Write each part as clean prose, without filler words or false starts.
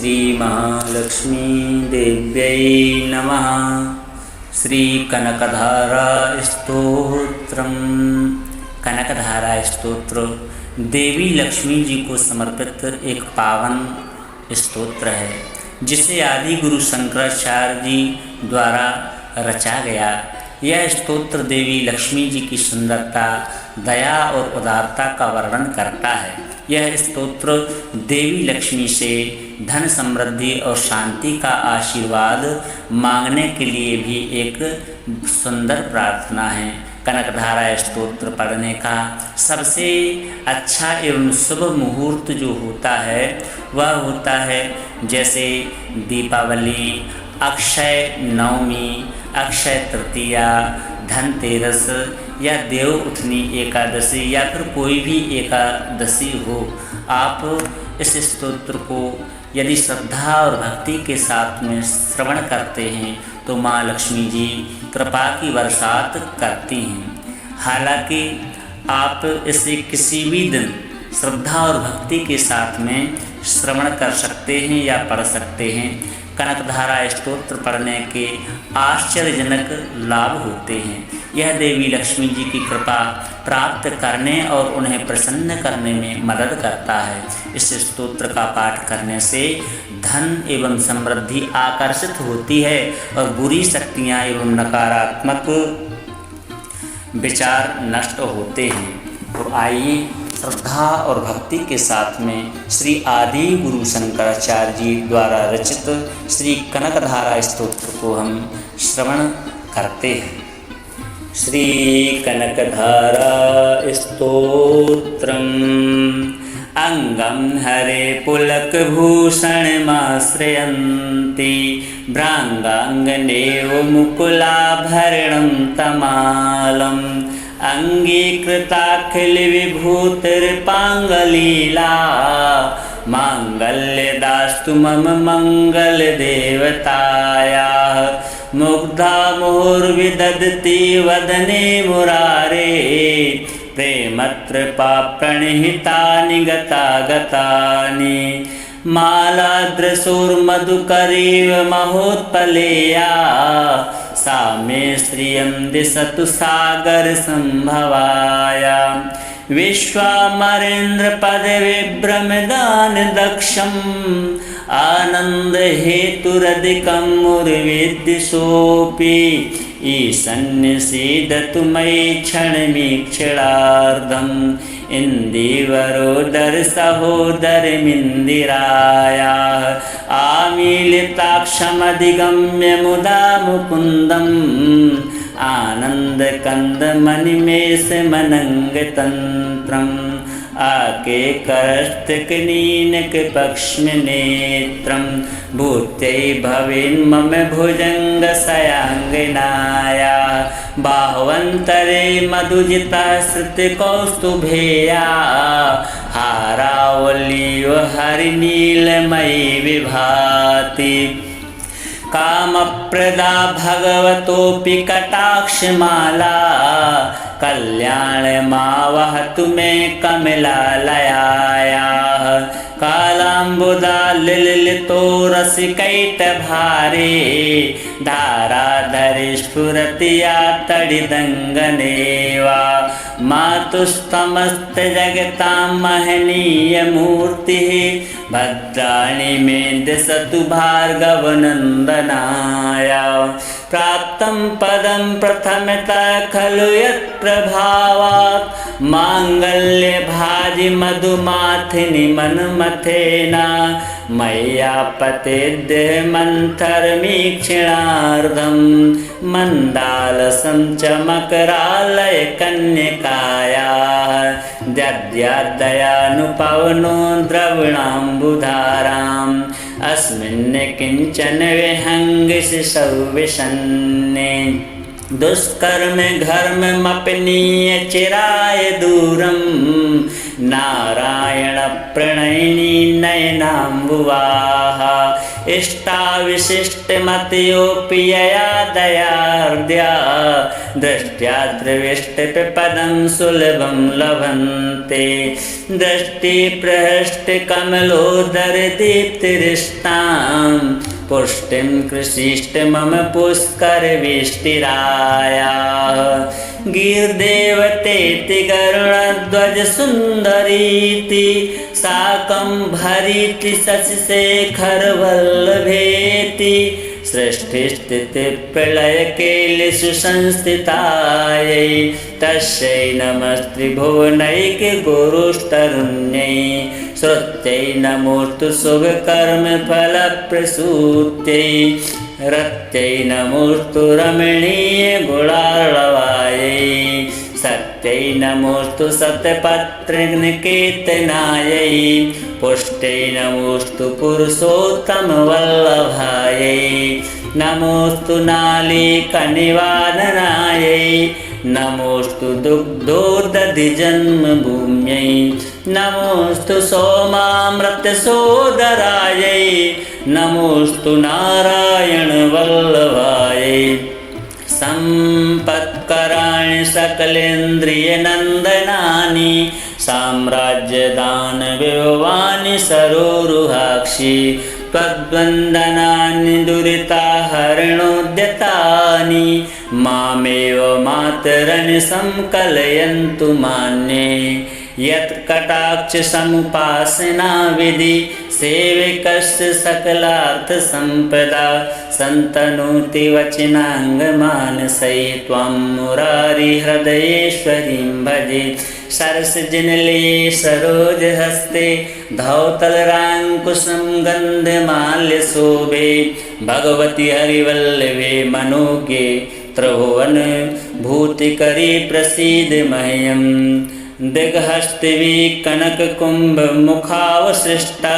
श्री महालक्ष्मी देव्यै नमः। श्री कनकधारा स्तोत्रम। कनकधारा स्तोत्र देवी लक्ष्मी जी को समर्पित एक पावन स्तोत्र है, जिसे आदि गुरु शंकराचार्य जी द्वारा रचा गया। यह स्तोत्र देवी लक्ष्मी जी की सुंदरता, दया और उदारता का वर्णन करता है। यह स्तोत्र देवी लक्ष्मी से धन, समृद्धि और शांति का आशीर्वाद मांगने के लिए भी एक सुंदर प्रार्थना है। कनकधारा स्तोत्र पढ़ने का सबसे अच्छा एवं शुभ मुहूर्त जो होता है वह होता है जैसे दीपावली, अक्षय नवमी, अक्षय तृतीया, धनतेरस या देव उठनी एकादशी या फिर कोई भी एकादशी हो। आप इस स्तोत्र को यदि श्रद्धा और भक्ति के साथ में श्रवण करते हैं तो माँ लक्ष्मी जी कृपा की बरसात करती हैं। हालांकि आप इसे किसी भी दिन श्रद्धा और भक्ति के साथ में श्रवण कर सकते हैं या पढ़ सकते हैं। कनकधारा स्तोत्र पढ़ने के आश्चर्यजनक लाभ होते हैं। यह देवी लक्ष्मी जी की कृपा प्राप्त करने और उन्हें प्रसन्न करने में मदद करता है। इस स्तोत्र का पाठ करने से धन एवं समृद्धि आकर्षित होती है और बुरी शक्तियाँ एवं नकारात्मक विचार नष्ट होते हैं। तो आइए श्रद्धा और भक्ति के साथ में श्री आदि गुरु शंकराचार्य जी द्वारा रचित श्री कनकधारा स्तोत्र को हम श्रवण करते हैं। श्री कनकधारा स्तोत्रम। अंगम हरे पुलकभूषणमाश्रयन्ति भ्रांगांगनेव मुकुलाभरणं तमालम् अंगीकृताखिलविभूतिर्पाङ्गलीला माङ्गल्यदास्तु मम मङ्गलदेवतायाः मुग्धा मुहुर्विदधति वदने मुरारे प्रेमत्रपा प्रणिहिता निगता गतानि मालाद्रसोर्मधुकरीव महोत्पलेया सा मे श्रियं दिशतु सागर संभवाया विश्वामरेन्द्र पदविभ्रमदान दक्षम् आनंद हेतुरधिकं मुर्विद्दिशोऽपि ईशन्यसीदतु मयि क्षणमीक्षणार्धम् इन्दीवरोदर सहोदरमिन्दिरायाः आमीलिताक्षमधिगम्य मुदा मुकुन्दम् आनन्दकन्दमनिमेषमनङ्गतन्त्रम् आकेकरस्तकनीनकपक्ष्मनेत्रं भूत्यै भवेन्मम भुजङ्गशयाङ्गनाया बाह्वन्तरे मधुजिता श्रुतिकौस्तुभेया हारावल्लीव हरिनीलमयी विभाति कामप्रदा भगवतोऽपि कटाक्षमाला कल्याणमावहतु मे कमलालयायाः कालाम्बुदा लिलितो रसिकैटभारे धाराधरे स्फुरति या तडिदङ्गनेवा मातुस्तमस्तजगतां महनीयमूर्तिः भद्राणि मे दिशतु भार्गवनन्दनाया प्राप्तं पदं प्रथमतः खलु यत्प्रभावात् माङ्गल्यभाजि मधुमाथिनि मन्मथेना मय्यापतेद्य मन्थरमीक्षणार्धं मन्दालसं च मकरालयकन्यकायाः दद्यादयानुपवनो द्रविणाम्बुधाराम् अस्मिन् किञ्चन विहङ्गशिशौ विषन्ने दुष्कर्म घर्ममपनीय चिराय दूरं नारायण प्रणयिनी नयनाम्बुवाः इष्टाविशिष्टमतयोऽपि यया दयार्द्या दृष्ट्या त्रिविष्टपदं सुलभं लभन्ते दृष्टिप्रहृष्टकमलोदरदीप्तिरिष्टां पुष्टिं कृषिष्ट मम पुष्करविष्टिरायाः गिर्देवतेति गरुडध्वजसुन्दरीति साकं भरीति शशिशेखरवल्लभेति सृष्टिस्थितिप्रलयकेलिषु संस्थितायै तस्यै नमस्त्रिभुवनैकगुरुस्तरुण्यै श्रुत्यै नमोऽस्तु शुभकर्मफलप्रसूत्यै रत्यै नमोऽस्तु रमणीयगुणार्णवायै सत्यै नमोऽस्तु सतपत्रिनिकेतनायै पुष्ट्यै नमोऽस्तु पुरुषोत्तमवल्लभायै नमोऽस्तु नालीकनिवारणायै नमोऽस्तु दुग्धोदधिजन्मभूम्यै नमोऽस्तु सोमामृतसोदरायै नमोऽस्तु नारायणवल्लभायै सम्पत्कराणि सकलेन्द्रियनन्दनानि साम्राज्यदानविभवानि सरोरुहाक्षि त्वद्वन्दनानि दुरिताहरणोद्यतानि मामेव मातरनि संकलयन्तु मान्ये यत्कटाक्षसमुपासना विधि सेवकस्य सकलार्थसम्पदा सन्तनोति वचनाङ्गमानसै त्वां मुरारिहृदयेश्वरीं भजे सरसजनलये सरोजहस्ते धौतलराङ्कुशं गन्धमाल्यशोभे भगवति हरिवल्लभे मनोज्ञे त्रिभुवन भूतिकरी प्रसीद मह्यम् दिग्हस्तिवी कनककुम्भमुखावसृष्टा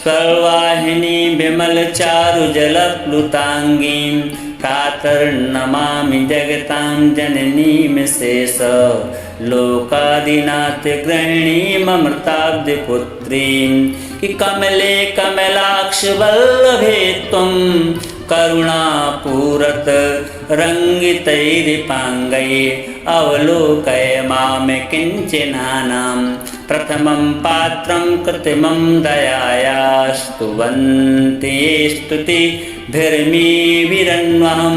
स्वर्वाहिनी विमलचारुजलप्लुताङ्गीं प्रातर्नमामि जगतां जननीं शेष लोकादिनाथ गृहिणीममृताब्धिपुत्रीं कि कमले कमलाक्षवल्लभे त्वं करुणापूरत रङ्गितैरिपाङ्गै अवलोकय मां किञ्चिनानां प्रथमं पात्रं कृत्रिमं दयायास्तुवन्ति ये स्तुतिभिर्मीभिरन्वहं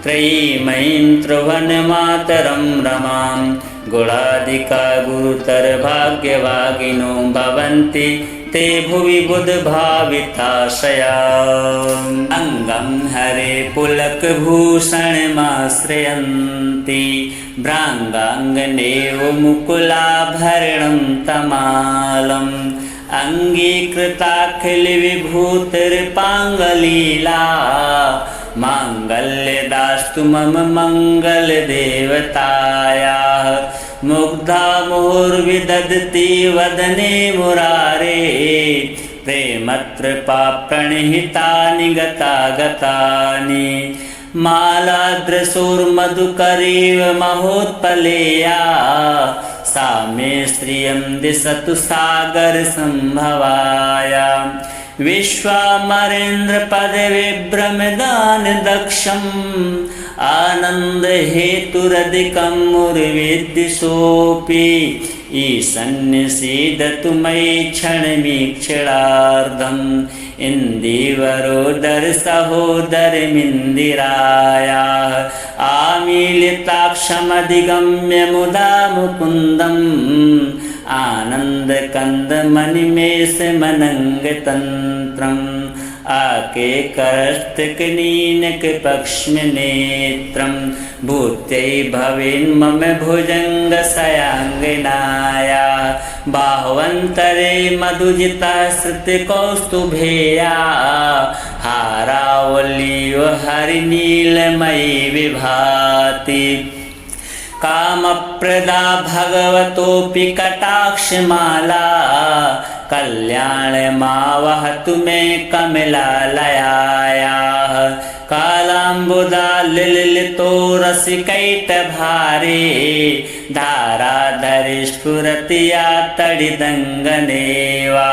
त्रयीमयीं त्रिभुवनमातरं रमां गुणादिका गुरुतरभाग्यभागिनो भवन्ति ते भुवि बुधभाविताशया अङ्गं हरे पुलकभूषणमाश्रयन्ति भ्राङ्गाङ्गनेव मुकुलाभरणं तमालम् अङ्गीकृताखिलविभूतिर्पाङ्गलीला माङ्गल्यदास्तु मम मङ्गलदेवतायाः मुग्धा मुहुर्विदधति वदने मुरारे प्रेमत्रपा प्रणिहितानि गतागतानि मालाद्रशोर्मधुकरीव महोत्पलेया सा मे श्रियं दिशतु सागरसम्भवाया विश्वामरेन्द्रपदविभ्रमदानदक्षम् आनन्दहेतुरधिकं मुर्विद्विषोऽपि ईशन्यसीदतु मयि क्षणमीक्षणार्धम् इन्दीवरोदरसहोदरमिन्दिरायाः आमीलिताक्षमधिगम्य मुदा मुकुन्दम् आनन्दकन्दमनिमेषमनङ्गतन्त्रम् आकेकरस्तकनीनकपक्ष्मनेत्रं भूत्यै भवेन्मम भुजङ्गशयाङ्गनाया बाह्वन्तरे मधुजिता श्रुतिकौस्तुभेया हारावल्लीव हरिनीलमयी विभाति कामप्रदा भगवतोऽपि कटाक्षमाला कल्याणमावहतु मे कमलालयायाः कालाम्बुदालिलितो रसिकैटभारे धाराधरे स्फुरति या तडिदङ्गनेवा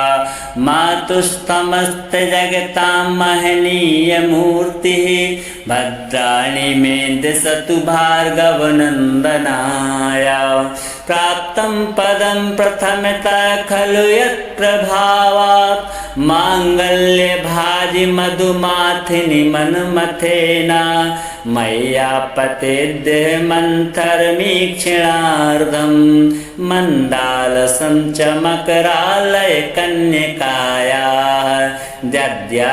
मातुस्तमस्ते जगतां महनीयमूर्तिः भद्राणि मे दिशतु भार्गवनन्दनाय प्राप्तं पदं प्रथमतः खलु यत्प्रभावात् माङ्गल्यभाजि मधुमाथिनि मन्मथेन मय्यापतेद्य मन्थरमीक्षणार्धं मन्दालसं च मकरालय कन्यकायाः दद्यादयानुपवनो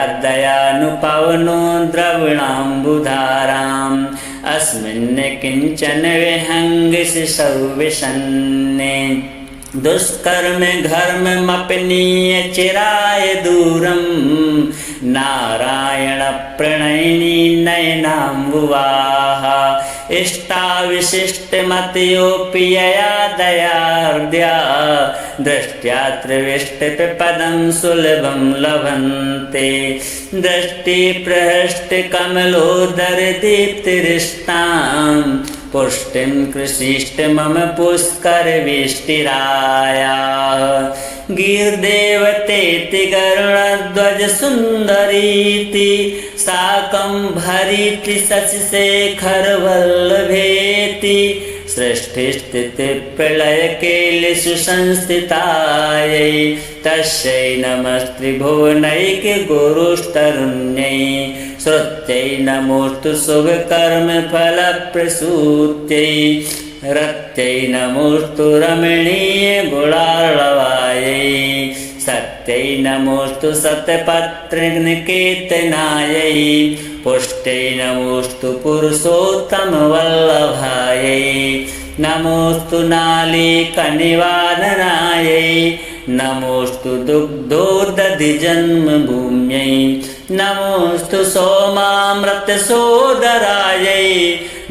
द्रविणाम्बुधाराम् अस्मिन् किञ्चन विहङ्गशिशौ विषन्ने दुष्कर्म घर्ममपनीय चिराय दूरं नारायण प्रणयिनी नयनाम्बुवाः इष्टाविशिष्टमतयोऽपि यया दयार्द्या दृष्ट्या त्रिविष्टपदं सुलभं लभन्ते दृष्टिप्रहृष्टकमलोदरदीप्तिरिष्टां पुष्टिं कृषिष्ट मम पुष्करविष्टिरायाः गीर्देवतेति गरुडध्वजसुन्दरीति साकं भरीति शशिशेखरवल्लभेति सृष्टिस्थितिप्रलयकेलिषु संस्थितायै तस्यै नमस्त्रिभुवनैकगुरुस्तरुण्यै श्रुत्यै नमोऽस्तु शुभकर्मफलप्रसूत्यै रत्यै नमोऽस्तु रमणीयगुणार्णवायै सत्यै नमोऽस्तु शतपत्रनिकेतनायै पुष्ट्यै नमोऽस्तु पुरुषोत्तमवल्लभायै नमोऽस्तु नालीकनिवारणायै नमोऽस्तु दुग्धोदधिजन्मभूम्यै नमोऽस्तु सोमामृतसोदरायै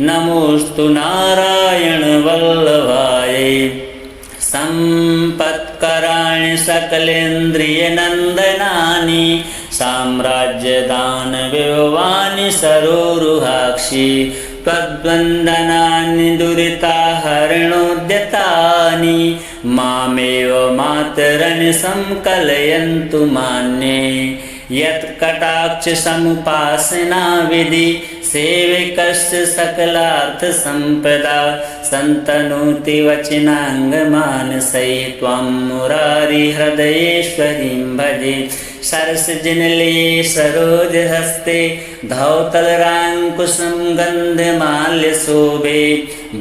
नमोऽस्तु नारायणवल्लभायै सम्पत्कराणि सकलेन्द्रियनन्दनानि साम्राज्यदानविभवानि सरोरुहाक्षि त्वद्वन्दनानि दुरिताहरणोद्यतानि मामेव मातरनि संकलयन्तु मान्ये यत्कटाक्षसमुपासना विधि सेवकस्य सकलार्थसम्पदा सन्तनोति वचनाङ्गमानसै त्वां मुरारिहृदयेश्वरीं भजे सरसजनलये सरोजहस्ते धौतलराङ्कुशं गन्धमाल्यशोभे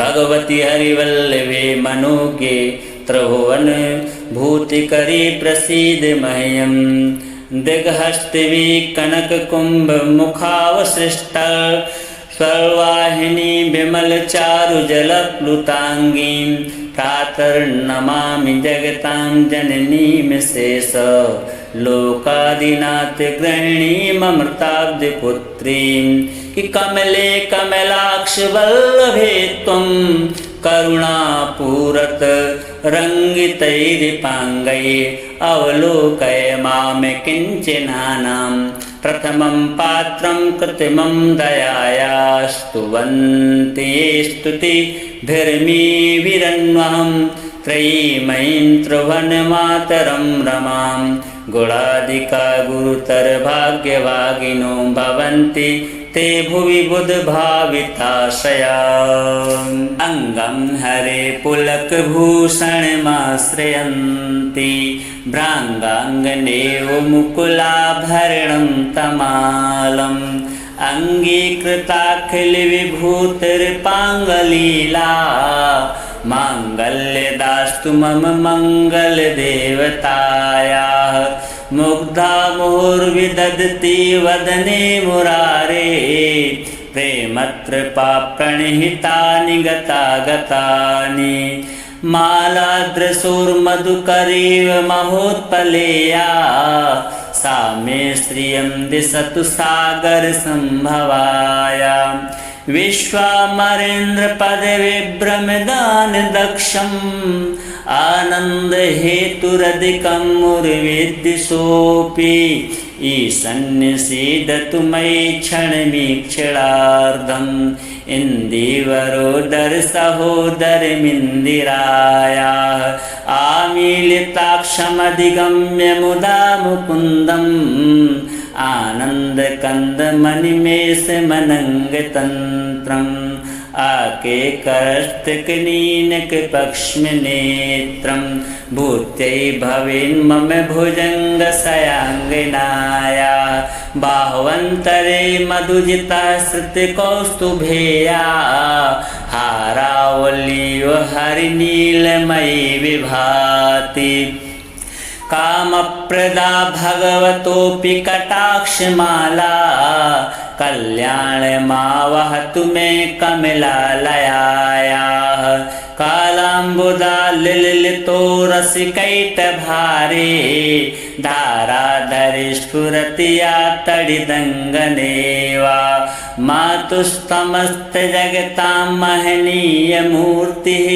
भगवति हरिवल्लभे मनोज्ञे त्रिभुवन भूतिकरी प्रसीद मह्यम् दिग्हस्तिवि कनककुम्भमुखावसृष्टा स्वर्वाहिनी विमलचारुजलप्लुताङ्गीं प्रातर्नमामि जगतां जननीं शेष लोकादिनाथ गृहिणीममृताब्धिपुत्रीं कि कमले कमलाक्षवल्लभे त्वं करुणापूरत रङ्गितैरिपाङ्गै अवलोकय मां किञ्चनानां प्रथमं पात्रं कृत्रिमं दयायास्तुवन्ति ये स्तुतिभिर्मीभिरन्वहं त्रयीमयीं त्रिभुवनमातरं रमां गुणादिका गुरुतरभाग्यभागिनो भवन्ति ते भुवि बुधभाविताशया अङ्गं हरे पुलकभूषणमाश्रयन्ति भ्राङ्गाङ्गनेव मुकुलाभरणं तमालम् अङ्गीकृताखिलविभूतिर्पाङ्गलीला माङ्गल्यदास्तु मम मङ्गलदेवतायाः मुग्धा मुहुर्विदधति वदने मुरारे प्रेमत्रपा प्रणिहितानि गतागतानि मालादृशोर्मधुकरीव महोत्पलेया सा मे श्रियं दिशतु सागरसम्भवाया विश्वामरेन्द्रपदविभ्रमदानदक्षं आनंद हेतुरधिकं मुर्विद्विषोऽपि ईशन्यसीदतु मयि क्षणमीक्षणार्धम् इन्दीवरोदर सहोदरमिन्दिरायाः आमीलिताक्षमधिगम्य मुदा मुकुन्दम् आनन्दकन्दमनिमेषमनङ्गतन्त्रम् आकेकरस्तकनीनकपक्ष्मनेत्रं भूत्यै भवेन्मम भुजङ्गशयाङ्गनाया बाह्वन्तरे मधुजिता श्रुतिकौस्तुभेया हारावल्यो हरिनीलमयी विभाति कामप्रदा भगवतोऽपि कटाक्षमाला कल्याणमावहतु मे कमलालयायाः कालाम्बुदालिलितो रसिकैटभारे धाराधरे स्फुरति या तडिदङ्गनेवा मातुस्तमस्तजगतां महनीयमूर्तिः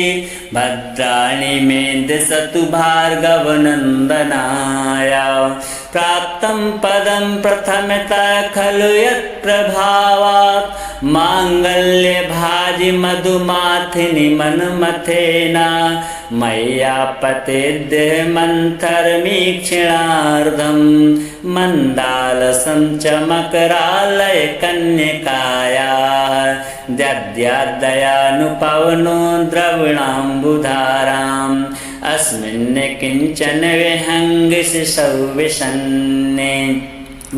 भद्राणि मे दिशतु भार्गवनन्दनाय प्राप्तं पदं प्रथमतः खलु यत्प्रभावात् माङ्गल्यभाजि मधुमाथिनि मन्मथेन मय्यापतेद्देहमन्थरमीक्षणार्धं मन्दालसं च मकरालयकन्यकायाः दद्याद्दयानुपवनो द्रविणाम्बुधाराम् अस्मिन् किञ्चन विहङ्गशिशौ विषन्ने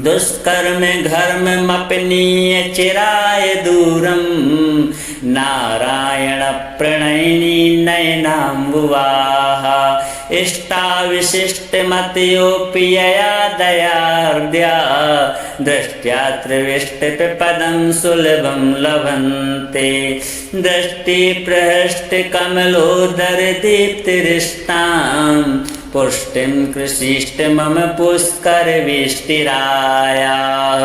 दुष्कर्म घर्ममपनीय चिराय दूरं नारायण प्रणयिनी नयनाम्बुवाः इष्टाविशिष्टमतयोऽपि यया दयार्द्या दृष्ट्या त्रिविष्टपदं सुलभं लभन्ते दृष्टिप्रहृष्टकमलोदरदीप्तिरिष्टां पुष्टिं कृषिष्ट मम पुष्करविष्टिरायाः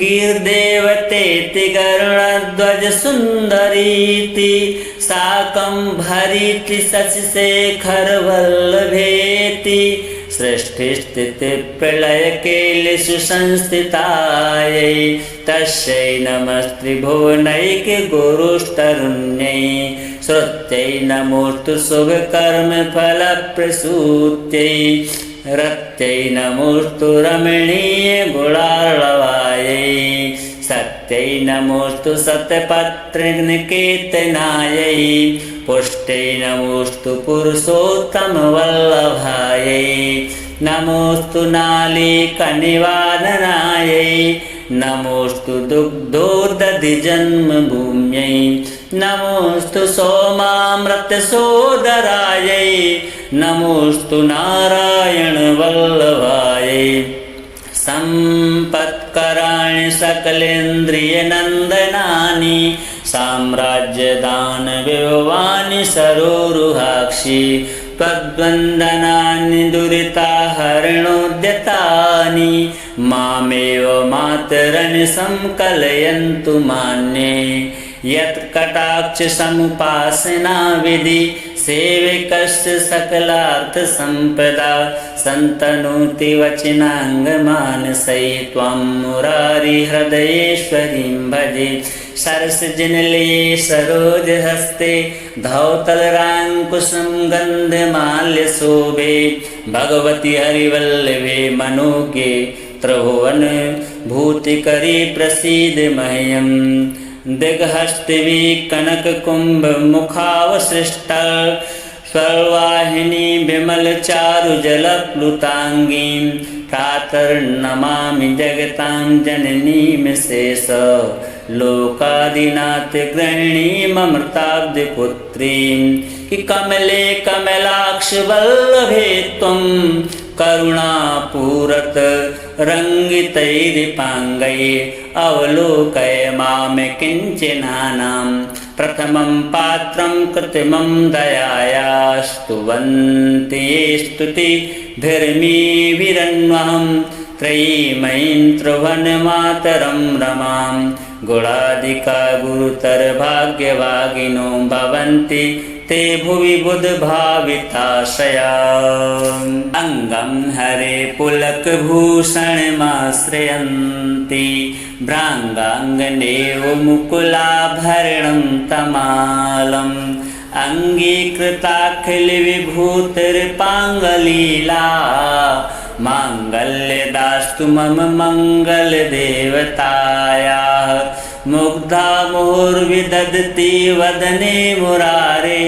गीर्देवतेति गरुडध्वजसुन्दरीति साकं भरीति शशिशेखरवल्लभेति सृष्टिस्थितिप्रलयकेलिषु संस्थितायै तस्यै नमस्त्रिभुवनैकगुरुस्तरुण्यै श्रुत्यै नमोऽस्तु शुभकर्मफलप्रसूत्यै रत्यै नमोऽस्तु रमणीयगुणार्णवायै सत्यै नमोऽस्तु सतपत्रिनिकेतनायै पुष्ट्यै नमोऽस्तु पुरुषोत्तमवल्लभायै नमोऽस्तु नालीकनिवारणायै नमोऽस्तु दुग्धोदधिजन्मभूम्यै नमोऽस्तु सोमामृतसोदरायै नमोऽस्तु नारायणवल्लभायै सम्पत्कराणि सकलेन्द्रियनन्दनानि साम्राज्यदानविभवानि सरोरुहाक्षि त्वद्वन्दनानि दुरिताहरणोद्यतानि मामेव मातरनि संकलयन्तु मान्ये यत्कटाक्षसमुपासना विधि सेवकस्य सकलार्थसम्पदा सन्तनोति वचनाङ्गमानसै त्वां मुरारिहृदयेश्वरीं भजे सरसजनलये सरोजहस्ते धौतलराङ्कुशं गन्धमाल्यशोभे भगवति हरिवल्लभे मनोज्ञे त्रिभुवन भूतिकरी प्रसीद मह्यम् दिग्हस्तिवि कनककुम्भमुखावसृष्टा स्वर्वाहिनी विमलचारुजलप्लुताङ्गीं प्रातर्नमामि जगतां जननीं शेष लोकादिनाथ गृहिणीममृताब्धिपुत्रीं कि कमले कमलाक्षवल्लभे त्वं करुणापूरत रङ्गितैरिपाङ्गै अवलोकय मां किञ्चनानां प्रथमं पात्रं कृत्रिमं दयाया स्तुवन्ति ये स्तुतिभिर्मीभिरन्वहं त्रयीमयीं त्रिभुवनमातरं रमां गुणादिका गुरुतरभाग्यवागिनो भवन्ति ते भुवि बुधभाविताशया अंगं हरे पुलकभूषणमाश्रयन्ति भ्राङ्गाङ्गनेव मुकुलाभरणं तमालम् अङ्गीकृताखिलविभूतिर्पाङ्गलीला माङ्गल्यदास्तु मम मङ्गलदेवतायाः मुग्धा मुहुर्विदधति वदने मुरारे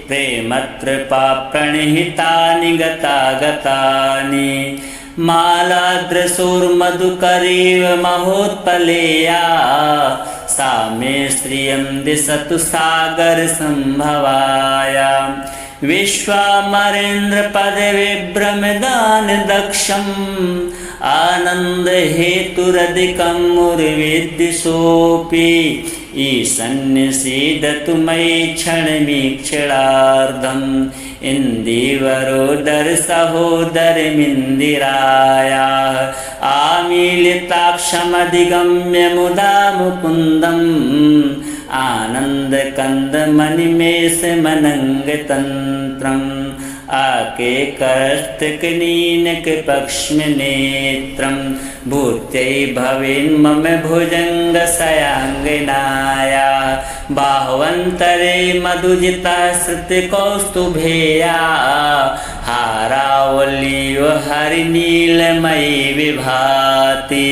प्रेमत्रपाप्रणिहितानि गतागतानि मालाद्रशोर्मधुकरीव महोत्पलेया सा मे श्रियं दिशतु सागरसम्भवाया विश्वामरेन्द्रपदविभ्रमदानदक्षम् आनन्दहेतुरधिकं मुर्विद्दिशोऽपि ईशन्यसीदतु मयि क्षणमीक्षणार्धम् इन्दीवरोदरसहोदरमिन्दिरायाः आमीलिताक्षमधिगम्य मुदा मुकुन्दम् आनन्दकन्दमनिमेषमनङ्गतन्त्रम् आकेकरस्तकनीनकपक्ष्मनेत्रं भूत्यै भवेन्मम भुजङ्गशयाङ्गनाया बाह्वन्तरे मधुजिता श्रुतिकौस्तुभेया हारावलीव हरिनीलमयी विभाति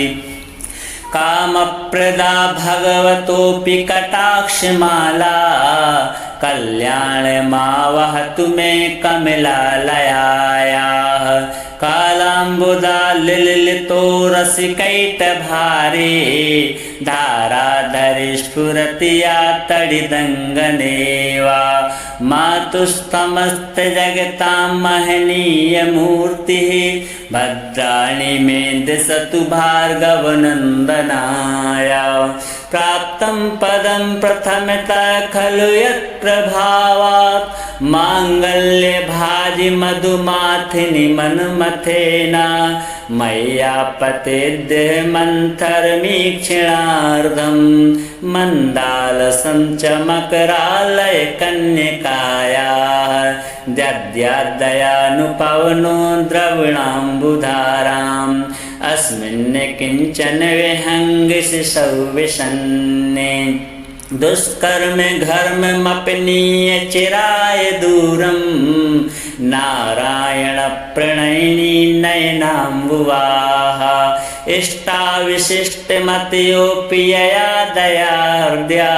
कामप्रदा भगवतोऽपि कटाक्षमाला कल्याणमावहतु मे कमलालयायाः कालाम्बुदा लिलितो रसिकैटभारे धाराधरे स्फुरति या तडिदङ्गनेवा मातुस्तमस्तजगतां महनीयमूर्तिः भद्राणि मे दिशतु भार्गवनन्दनाया प्राप्तं पदं प्रथमतः खलु यत्प्रभावात् माङ्गल्यभाजि मधुमाथिनि मन्मथेन मय्यापतेद्देहमन्थरमीक्षणार्धं मन्दालसं च मकरालयकन्यकायाः दद्यादयानुपवनो द्रविणाम्बुधाराम् अस्मिन् किञ्चन विहङ्गशिशौ विषन्ने दुष्कर्म घर्ममपनीय चिराय दूरं नारायण प्रणयिनी नयनाम्बुवाः इष्टाविशिष्टमतयोऽपि यया दयार्द्या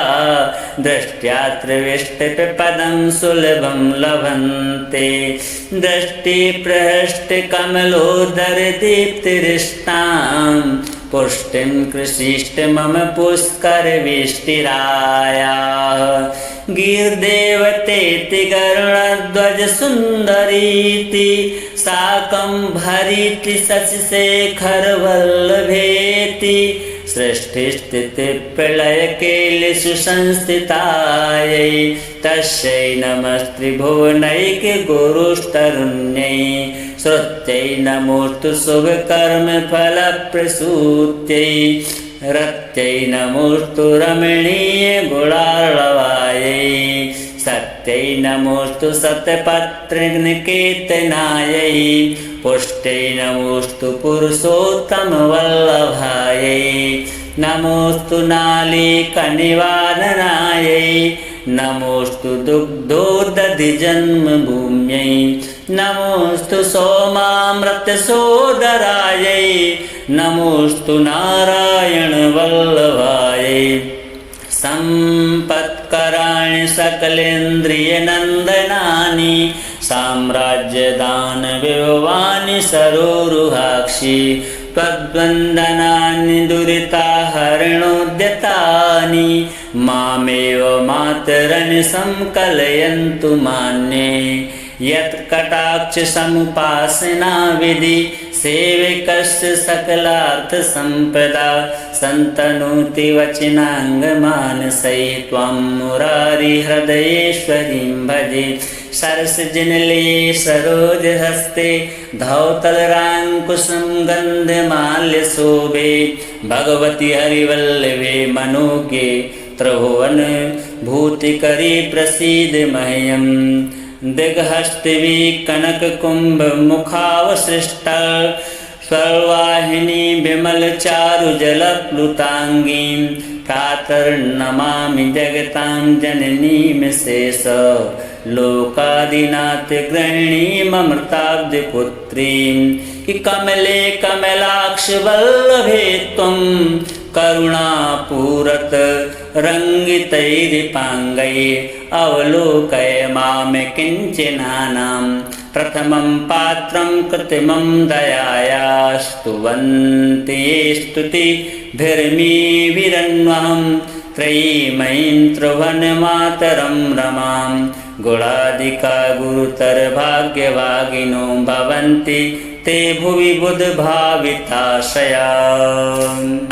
दृष्ट्या त्रिविष्टपदं सुलभं लभन्ते दृष्टिप्रहष्टकमलोदरदीप्तिरिष्टां पुष्टिं कृषिष्ट मम पुष्करविष्टिरायाः गीर्देवतेति गरुडध्वजसुन्दरीति साकं भरीति शशिशेखरवल्लभेति सृष्टिस्थितिप्रलयकेलिषु संस्थितायै तस्यै नमस्त्रिभुवनैकगुरुस्तरुण्यै श्रुत्यै नमोऽस्तु शुभकर्मफलप्रसूत्यै रत्यै नमोऽस्तु रमणीयगुणार्णवायै सत्यै नमोऽस्तु सतपत्रिनिकेतनायै पुष्ट्यै नमोऽस्तु पुरुषोत्तमवल्लभायै नमोऽस्तु नालीकनिवारणायै नमोऽस्तु दुग्धोदधिजन्मभूम्यै नमोऽस्तु सोमामृतसोदरायै नमोऽस्तु नारायणवल्लभायै सम्पत्कराणि सकलेन्द्रियनन्दनानि साम्राज्यदानविभवानि सरोरुहाक्षि त्वद्वन्दनानि दुरिताहरणोद्यतानि मामेव मातरनि संकलयन्तु मान्ये यत्कटाक्षसमुपासना विधि सेवकस्य सकलार्थसम्पदा सन्तनोति वचनाङ्गमानसै त्वां मुरारिहृदयेश्वरीं भजे सरसजनलये सरोजहस्ते धौतलराङ्कुशं गन्धमाल्यशोभे भगवति हरिवल्लभे मनोज्ञे त्रिभुवन भूतिकरी प्रसीद मह्यम् दिग्हस्तिवि कनककुम्भ मुखावसृष्ट स्वर्वाहिनी विमलचारुजलप्लुताङ्गीं प्रातर्नमामि जगतां जननीं शेष लोकादिनाथ गृहिणीममृताब्धिपुत्रीं कि कमले कमलाक्ष वल्लभे त्वं करुणापूरत रङ्गितैरिपाङ्गै अवलोकय मां किञ्चिनानां प्रथमं पात्रं कृत्रिमं दयाया स्तुवन्ति ये स्तुतिभिर्मीभिरन्वहं त्रयीमयीं त्रिभुवनमातरं रमां गुणादिका गुरुतरभाग्यभागिनो भवन्ति ते भुवि बुधभाविताशया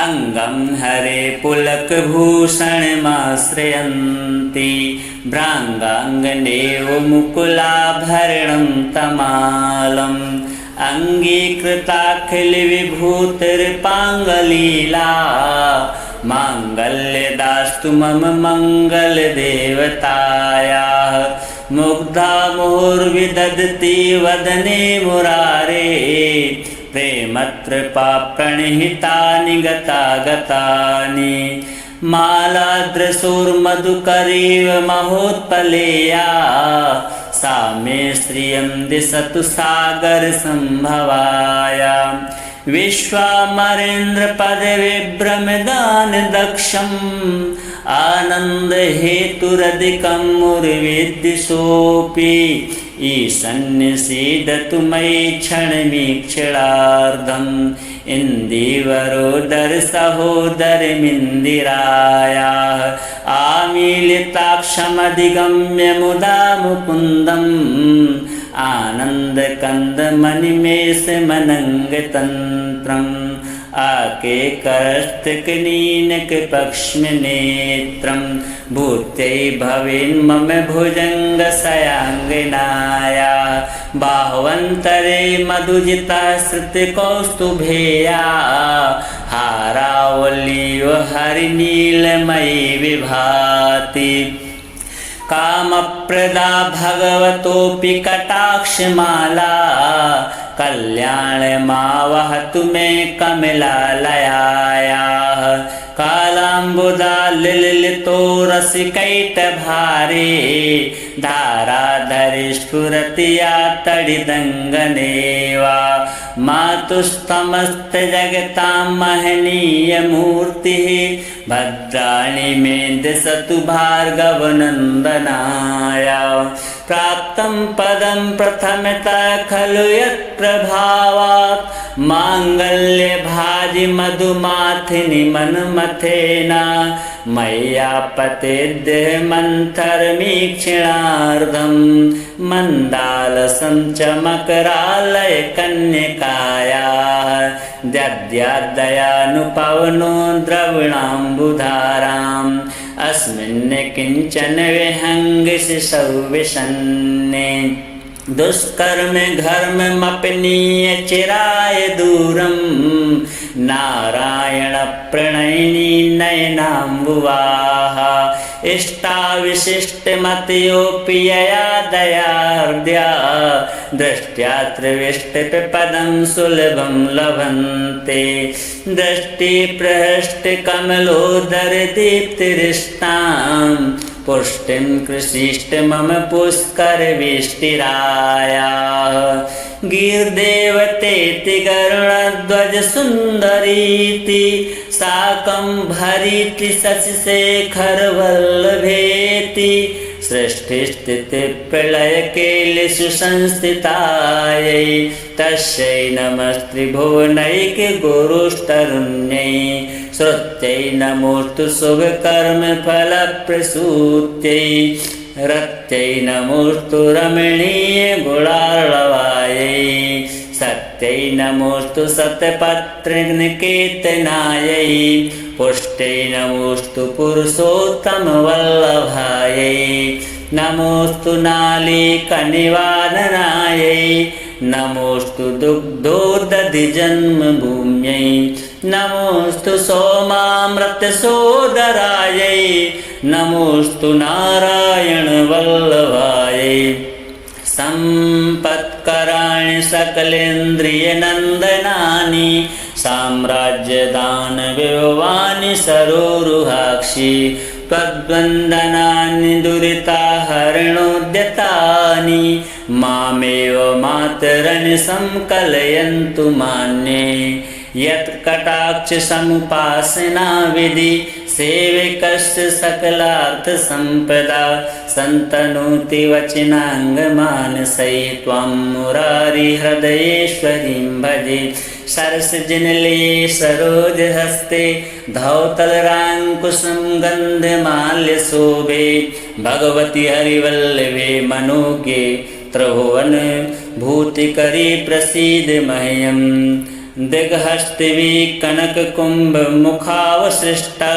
अङ्गं हरे पुलकभूषणमाश्रयन्ति भ्राङ्गाङ्गनेव मुकुलाभरणं तमालम् अङ्गीकृताखिलविभूतिर्पाङ्गलीला माङ्गल्यदास्तु मम मङ्गलदेवतायाः मुग्धा मुहुर्विदधति वदने मुरारे प्रेमत्रपा प्रणिहितानि गतागतानि मालादृशोर्मधुकरीव महोत्पलेया सा मे श्रियं दिशतु सागरसम्भवाया विश्वामरेन्द्रपदविभ्रमदानदक्षम् आनन्दहेतुरधिकं मुर्विद्विषोऽपि ईशन्यसीदतु मयि क्षणमीक्षणार्धम् इन्दीवरोदरसहोदरमिन्दिरायाः आमीलिताक्षमधिगम्य मुदा मुकुन्दम् आनन्दकन्दमनिमेषमनङ्गतन्त्रम् आकेकरस्तकनीनकपक्ष्मनेत्रं भूत्यै भवेन्मम भुजङ्गशयाङ्गनाया बाह्वन्तरे मधुजिता श्रुतिकौस्तुभेया हारावल्लीव हरिनीलमयी विभाति कामप्रदा भगवतोऽपि कटाक्षमाला कल्याणमावहतु मे कमलालयायाः कालाम्बुदालिलितो रसिकैटभारे धाराधरे स्फुरति या तडिदङ्गनेवा मातुस्तमस्तजगतां महनीयमूर्तिः भद्राणि मे दिशतु भार्गवनन्दनाया प्राप्तं पदं प्रथमतः खलु यत्प्रभावात् माङ्गल्यभाजि मधुमाथिनि मन्मथेन मय्यापतेद्देहमन्थरमीक्षणार्धं मन्दालसं च मकरालयकन्यकायाः दद्याद्दयानुपवनो द्रविणाम्बुधाराम् अस्मिन् किञ्चन विहङ्गशिशौ विषन्ने दुष्कर्म घर्ममपनीय चिराय दूरं नारायण प्रणयिनी नयनाम्बुवाः इष्टाविशिष्टमतयोऽपि यया दयार्द्या दृष्ट्या त्रिविष्टपदं सुलभं लभन्ते दृष्टिप्रहृष्टकमलोदरदीप्तिरिष्टां पुष्टिं कृषिष्ट मम पुष्करविष्टिरायाः गीर्देवतेति गरुडध्वजसुन्दरीति साकं भरीति शशिशेखरवल्लभेति सृष्टिस्थितिप्रलयकेलिषु संस्थितायै तस्यै नमस्त्रिभुवनैकगुरुस्तरुण्यै श्रुत्यै नमोऽस्तु शुभकर्मफलप्रसूत्यै रत्यै नमोऽस्तु रमणीयगुणार्णवायै सत्यै नमोऽस्तु शतपत्रनिकेतनायै पुष्ट्यै नमोऽस्तु पुरुषोत्तमवल्लभायै नमोऽस्तु नालीकनिवारणायै नमोस्तु दुग्धोदधिजन्मभूम्यै नमोस्तु सोमामृतसोदरायै नमोस्तु नारायणवल्लभायै सम्पत्कराणि सकलेन्द्रियनन्दनानि साम्राज्यदानविभवानि सरोरुहाक्षि त्वद्वन्दनानि दुरिताहरणोद्यतानि मामेव मातरनि संकलयन्तु मान्ये यत्कटाक्षसमुपासना विधि सेवकस्य सकलार्थसम्पदा सन्तनोति वचनाङ्गमानसै त्वां मुरारिहृदयेश्वरीं भजे सरसजनलये सरोजहस्ते धौतलराङ्कुशं गन्धमाल्यशोभे भगवति हरिवल्लभे मनोज्ञे त्रिभुवन भूतिकरी प्रसीद मह्यम् दिग्हस्तिवि कनककुम्भमुखावसृष्टा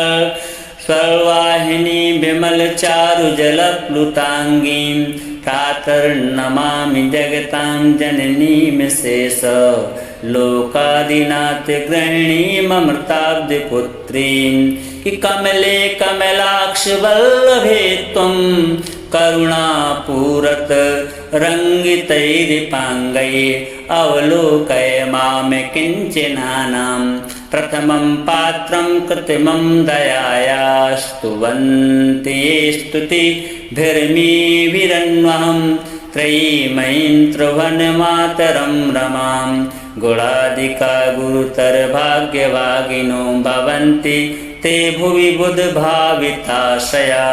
स्वर्वाहिनी विमलचारुजलप्लुताङ्गीं प्रातर्नमामि जगतां जननीं शेष लोकादिनाथ गृहिणीममृताब्धिपुत्रीं कि कमले कमलाक्षवल्लभे त्वं करुणापूरत रङ्गितैरिपाङ्गै अवलोकय मां किञ्चनानां प्रथमं पात्रं कृत्रिमं दयायास्तुवन्ति ये स्तुतिभिर्मीभिरन्वहं त्रयीमयीं त्रिभुवनमातरं रमां गुणादिका गुरुतरभाग्यभागिनो भवन्ति ते भुवि बुधभाविताशया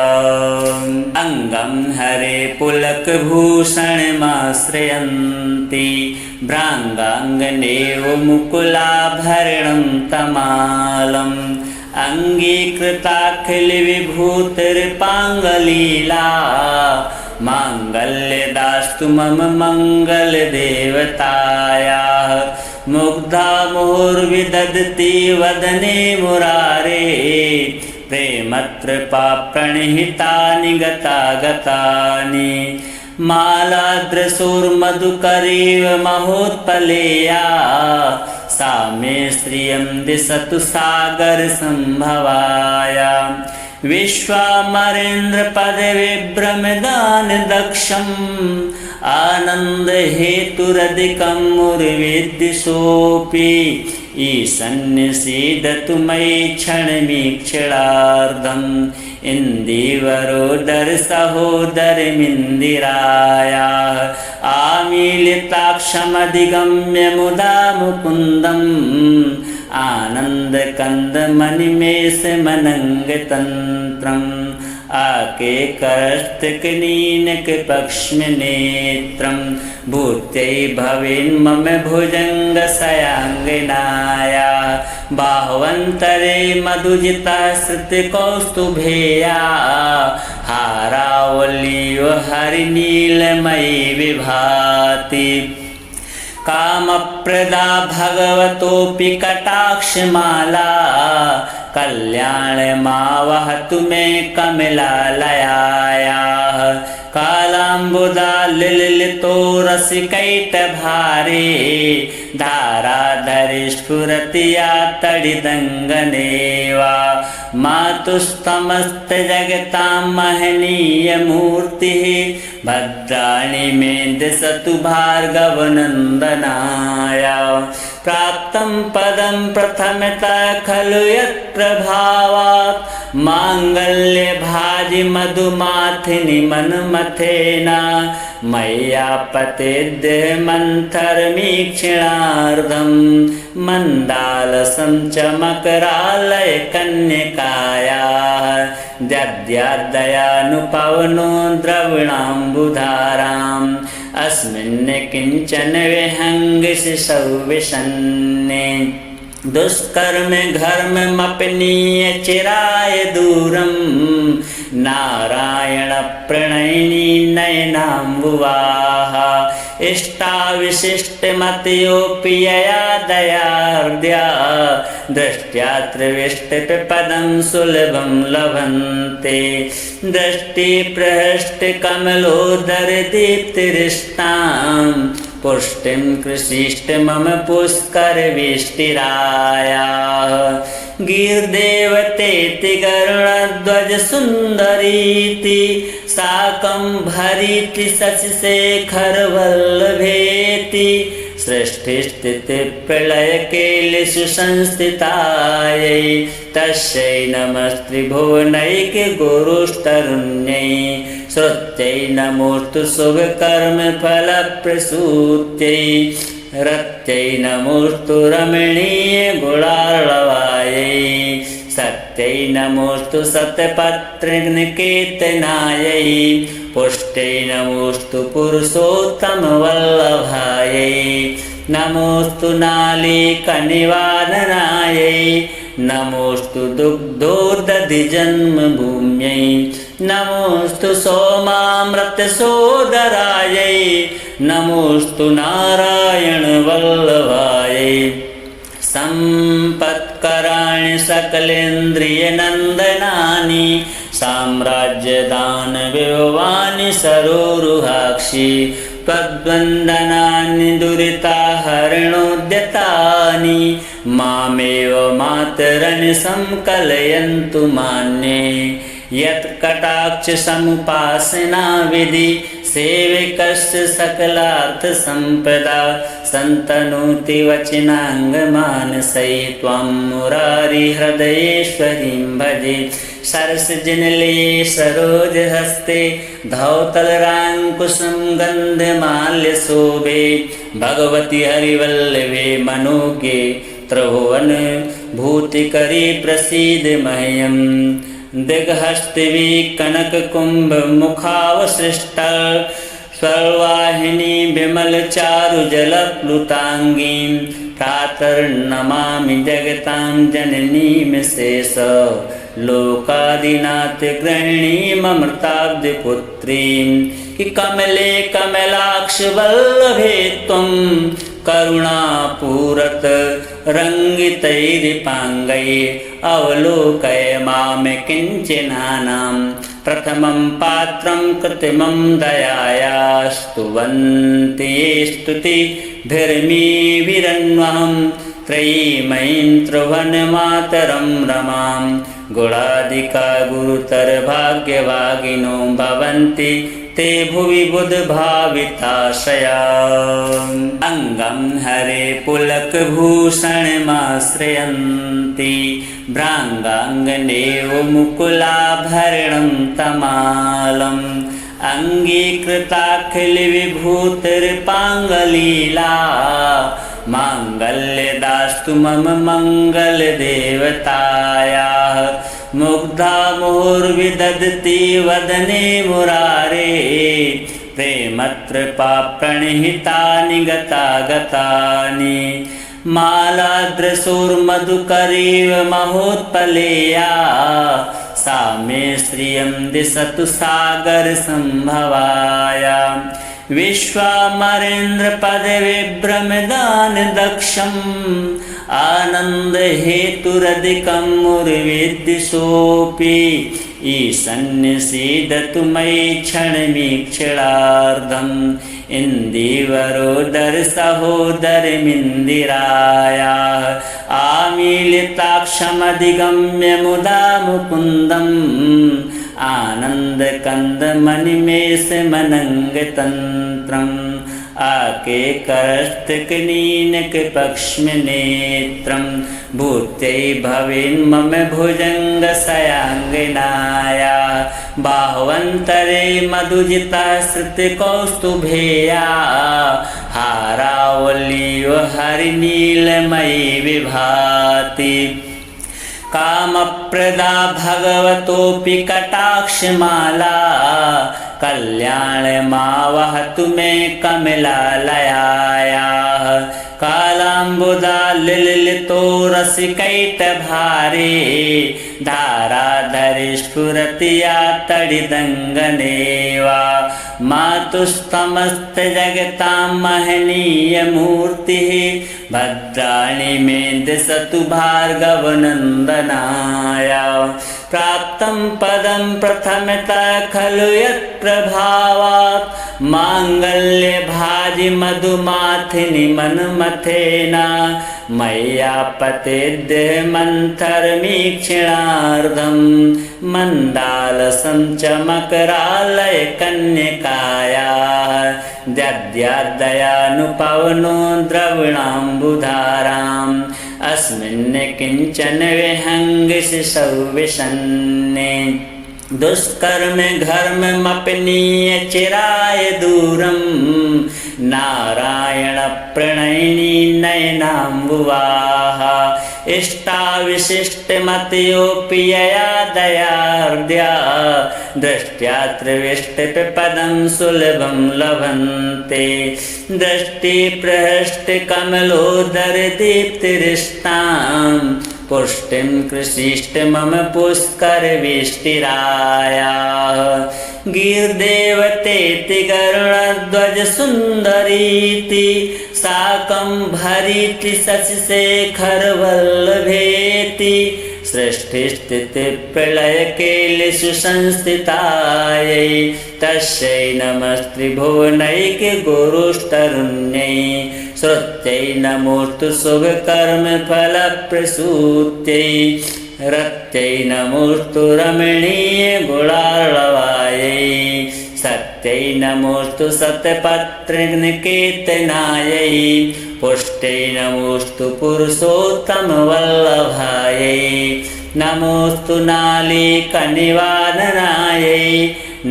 अङ्गं हरे पुलकभूषणमाश्रयन्ति भ्राङ्गाङ्गनेव मुकुलाभरणं तमालम् अङ्गीकृताखिलविभूतिर्पाङ्गलीला माङ्गल्यदास्तु मम मङ्गलदेवतायाः मुग्धा मुहुर्विदधति वदने मुरारे प्रेमत्रपा प्रणिहितानि गतागतानि मालादृशोर्मधुकरीव महोत्पलेया सा मे श्रियं दिशतु सागरसम्भवाया विश्वामरेन्द्रपदविभ्रमदान दक्षम् आनन्दहेतुरधिकं मुर्विद्दिशोऽपि ईशन्यसीदतु मयि क्षणमीक्षणार्धम् इन्दीवरोदरसहोदरमिन्दिरायाः आमीलिताक्षमधिगम्य मुदा मुकुन्दम् आनन्दकन्दमनिमेषमनङ्गतन्त्रम् आकेकरस्तकनीनकपक्ष्मनेत्रं भूत्यै भवेन्मम भुजङ्गशयाङ्गनाया बाह्वन्तरे मधुजिता श्रुतिकौस्तुभेया हारावल्यो हरिनीलमयी विभाति कामप्रदा भगवतोऽपि कटाक्षमाला कल्याणमावहतु मे कमलालयायाः कालाम्बुदालिलितो रसिकैटभारे धाराधरे स्फुरति या तडिदङ्गनेवा मातुस्तमस्तजगतां महनीयमूर्तिः भद्राणि मे दिशतु भार्गवनन्दनाया प्राप्तं पदं प्रथमतः खलु यत्प्रभावात् माङ्गल्यभाजि मधुमाथिनि मन्मथेन मय्यापतेद्देहमन्थरमीक्षणार्धं मन्दालसं च मकरालयकन्यकायाः दद्याद्दयानुपवनो द्रविणाम्बुधाराम् अस्मिन् किञ्चन विहङ्गशिशौ विषन्ने दुष्कर्म घर्ममपनीय चिराय दूरं नारायण प्रणयिनी नयनाम्बुवाः इष्टाविशिष्टमतयोऽपि यया दयार्द्या दृष्ट्या त्रिविष्टपदं सुलभं लभन्ते दृष्टिप्रहष्टकमलोदरदीप्तिरिष्टां पुष्टिं कृषिष्ट मम पुष्करविष्टिरायाः गिर्देवतेति गरुडध्वज सुन्दरीति साकं भरीति शशिशेखरवल्लभेति सृष्टिस्थितिप्रलयकेलिषु संस्थितायै तस्यै नमस्त्रिभुवनैकगुरुस्तरुण्यै श्रुत्यै नमोऽस्तु शुभकर्मफलप्रसूत्यै रत्यै नमोऽस्तु रमणीयगुणार्णवायै सत्यै नमोऽस्तु शतपत्रनिकेतनायै पुष्ट्यै नमोऽस्तु पुरुषोत्तमवल्लभायै नमोऽस्तु नालीकनिवारणायै नमोऽस्तु दुग्धोदधिजन्मभूम्यै नमोऽस्तु सोमामृतसोदरायै नमोऽस्तु नारायणवल्लभायै सम्पत्कराणि सकलेन्द्रियनन्दनानि साम्राज्यदानविभवानि सरोरुहाक्षि त्वद्वन्दनानि दुरिताहरणोद्यतानि मामेव मातरनि संकलयन्तु मान्ये यत्कटाक्षसमुपासना विधि सेवकस्य सकलार्थसम्पदा सन्तनोति वचनाङ्गमानसै त्वां मुरारिहृदयेश्वरीं भजे सरसजनलये सरोजहस्ते धौतलराङ्कुशं गन्धमाल्यशोभे भगवति हरिवल्लभे मनोज्ञे त्रिभुवन भूतिकरी प्रसीद मह्यम् दिग्हस्तिवि कनककुम्भमुखावसृष्टा स्वर्वाहिनी विमलचारुजलप्लुताङ्गीं प्रातर्नमामि जगतां जननीं शेष लोकादिनाथ गृहिणीममृताब्धिपुत्रीं कि कमले कमलाक्ष वल्लभे त्वं करुणापूरत रङ्गितैरिपाङ्गै अवलोकय मां किञ्चनानां प्रथमं पात्रं कृत्रिमं दयायास्तुवन्ति ये स्तुतिभिर्मीभिरन्वहं त्रयीमयीं त्रिभुवनमातरं रमां गुणादिका गुरुतरभाग्यभागिनो भवन्ति ते भुवि बुधभाविताशया अङ्गं हरे पुलकभूषणमाश्रयन्ति भ्राङ्गाङ्गनेव मुकुलाभरणं तमालम् अङ्गीकृताखिलविभूतिर्पाङ्गलीला माङ्गल्यदास्तु मम मङ्गलदेवतायाः मुग्धा मुहुर्विदधति वदने मुरारे प्रेमत्रपा प्रणिहितानि गतागतानि मालादृशोर्मधुकरीव महोत्पलेया सा मे श्रियं दिशतु सागरसम्भवाया विश्वामरेन्द्रपदविभ्रमदानदक्षम् आनन्दहेतुरधिकं मुर्विद्दिशोऽपि ईशन्यसीदतु मयि क्षणमीक्षणार्धम् इन्दीवरोदरसहोदरमिन्दिरायाः आमीलिताक्षमधिगम्य मुदा मुकुन्दम् आनन्दकन्दमनिमेषमनङ्गतन्त्रम् आकेकरस्तकनीनकपक्ष्मनेत्रं भूत्यै भवेन्मम भुजङ्गशयाङ्गनाया बाह्वन्तरे मधुजिता श्रुतिकौस्तुभेया हारावल्लीव हरिनीलमयी विभाति कामप्रदा भगवतोऽपि कटाक्षमाला कल्याणमावहतु मे कमलालयायाः कालाम्बुदा लिलितो रसिकैटभारे धाराधरे स्फुरति या तडिदङ्गनेवा मातुस्तमस्तजगतां महनीयमूर्तिः भद्राणि मे दिशतु भार्गवनन्दनाय प्राप्तं पदं प्रथमतः खलु यत्प्रभावात् माङ्गल्यभाजि मधुमाथिनि मन्मथेन मय्यापतेद्य मन्थरमीक्षणार्धं मन्दालसं च मकरालयकन्यकायाः दद्यादयानुपवनो द्रविणाम्बुधाराम् अस्मिन् किञ्चन विहङ्गशिशौ विषन्ने दुष्कर्म घर्ममपनीय चिराय दूरं नारायण प्रणयिनी नयनाम्बुवाः इष्टाविशिष्टमतयोऽपि यया दयार्द्या दृष्ट्या त्रिविष्टपदं सुलभं लभन्ते दृष्टिप्रहृष्टकमलोदरदीप्तिरिष्टां पुष्टिं कृषिष्ट मम पुष्करवेष्टिरायाः गीर्देवतेति गरुडध्वजसुन्दरीति साकं भरीति शशिशेखरवल्लभेति सृष्टिस्थितिप्रलयकेलिषु संस्थितायै तस्यै नमस्त्रिभुवनैकगुरुस्तरुण्यै श्रुत्यै नमोऽस्तु शुभकर्मफलप्रसूत्यै रत्यै नमोऽस्तु रमणीयगुणार्णवायै सत्यै नमोऽस्तु सत्यपत्रनिकेतनायै पुष्ट्यै नमोऽस्तु पुरुषोत्तमवल्लभायै नमोऽस्तु नालीकनिवारणायै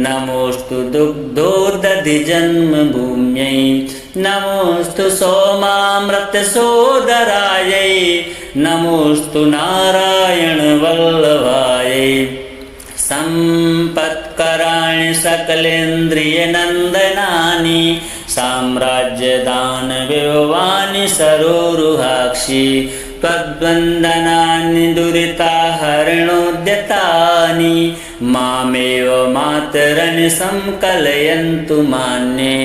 नमोऽस्तु दुग्धोदधिजन्मभूम्यै नमोऽस्तु सोमामृतसोदरायै नमोऽस्तु नारायणवल्लभायै सम्पत्कराणि सकलेन्द्रियनन्दनानि साम्राज्यदानविभवानि सरोरुहाक्षि त्वद्वन्दनानि दुरिताहरणोद्यतानि मामेव मातरनि संकलयन्तु मान्ये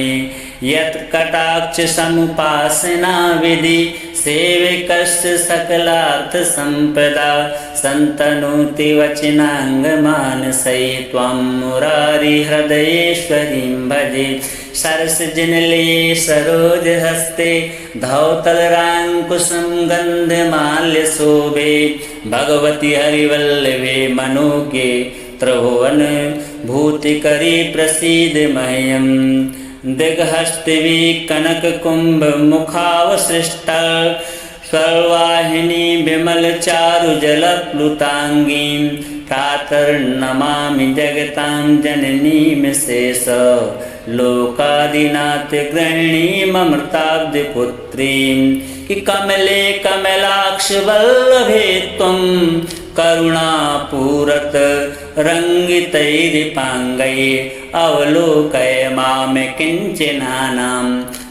यत्कटाक्षसमुपासना विधि सेवकस्य सकलार्थसम्पदा सन्तनोति वचनाङ्गमानसै त्वां मुरारिहृदयेश्वरीं भजे सरसजनलये सरोजहस्ते धौतलराङ्कुशं गन्धमाल्यशोभे भगवति हरिवल्लभे मनोज्ञे त्रिभुवन भूतिकरी प्रसीद मह्यम् दिग्हस्तिवी कनककुम्भमुखावसृष्टा स्वर्वाहिनी विमलचारुजलप्लुताङ्गीं प्रातर्नमामि जगतां जननीं शेष लोकादिनाथगृहिणीममृताब्धिपुत्रीं कि कमले कमलाक्षवल्लभे त्वं करुणापूरत रङ्गितैरिपाङ्गै अवलोकय मां किञ्चनानां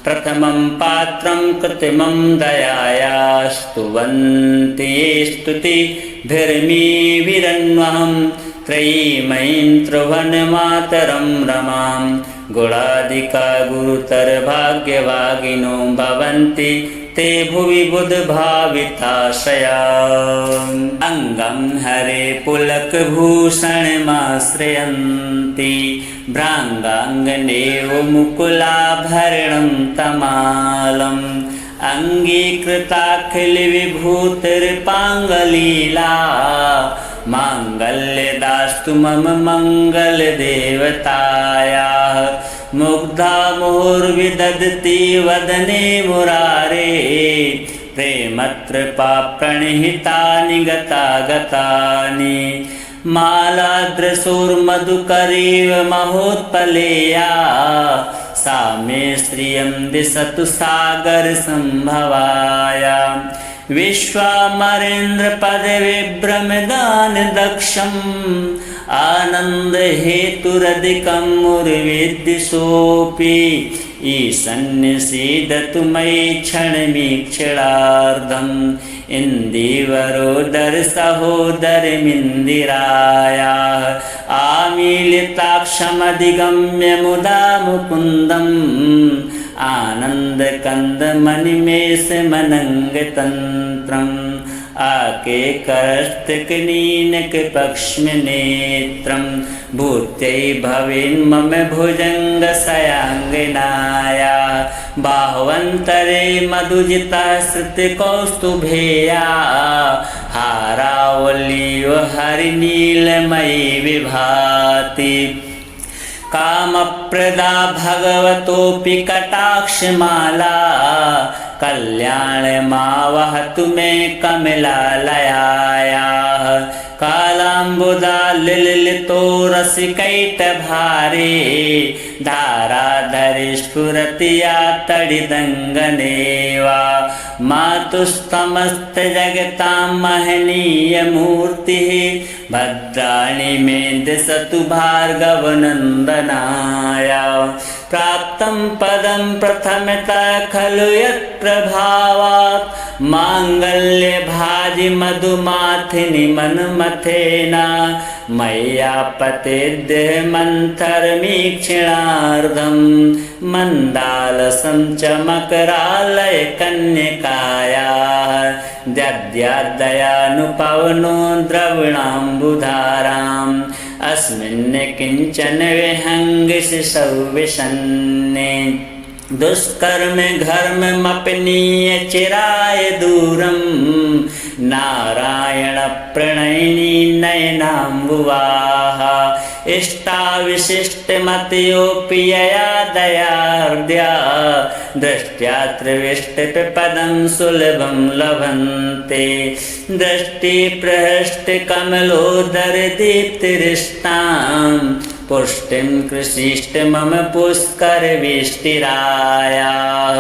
प्रथमं पात्रं कृत्रिमं दयाया स्तुवन्ति ये स्तुतिभिर्मीभिरन्वहं त्रयीमयीं त्रिभुवनमातरं रमां गुणादिका गुरुतरभाग्यभागिनो भवन्ति ते भुवि बुधभाविताशया अङ्गं हरे पुलकभूषणमाश्रयन्ति भ्राङ्गाङ्गनेव मुकुलाभरणं तमालम् अङ्गीकृताखिलविभूतिर्पाङ्गलीला माङ्गल्यदास्तु मम मङ्गलदेवतायाः मुग्धा मुहुर्विदधति वदने मुरारे प्रेमत्रपा प्रणिहितानि गतागतानि मालाद्रशोर्मधुकरीव महोत्पलेया सा मे श्रियं दिशतु सागरसम्भवाया विश्वामरेन्द्रपदविभ्रमदानदक्षम् आनन्दहेतुरधिकं मुर्विद्विषोऽपि ईशन्यसीदतु मयि क्षणमीक्षणार्धम् इन्दीवरोदरसहोदरमिन्दिरायाः आमीलिताक्षमधिगम्य मुदा मुकुन्दम् आनन्दकन्दमनिमेषमनङ्गतन्त्रम् आकेकरस्तकनीनकपक्ष्मनेत्रं भूत्यै भवेन्मम भुजङ्गशयाङ्गनाया बाह्वन्तरे मधुजिता श्रुतिकौस्तुभेया हारावल्यो हरिनीलमयी विभाति कामप्रदा भगवतोऽपि कटाक्षमाला कल्याणमावहतु मे कमलालयायाः कालाम्बुदालिलितो रसिकैटभारे धाराधरे स्फुरति या तडिदङ्गनेवा मातुस्तमस्तजगतां महनीयमूर्तिः भद्राणि मे दिशतु भार्गवनन्दनाय प्राप्तं पदं प्रथमतः खलु यत्प्रभावात् माङ्गल्यभाजि मधुमाथिनि मन्मथेन मय्यापतेद्देहमन्थरमीक्षणार्धं मन्दालसं च मकरालयकन्यकायाः दद्यादयानुपवनो द्रविणाम्बुधाराम् अस्मिन् किञ्चन विहङ्गशिशौ विषन्ने दुष्कर्म घर्ममपनीय चिराय दूरं नारायण प्रणयिनी नयनाम्बुवाः इष्टाविशिष्टमतयोऽपि यया दयार्द्या दृष्ट्या त्रिविष्टपदं सुलभं लभन्ते दृष्टिप्रहृष्टकमलोदरदीप्तिरिष्टां पुष्टिं कृषिष्ट मम पुष्करवेष्टिरायाः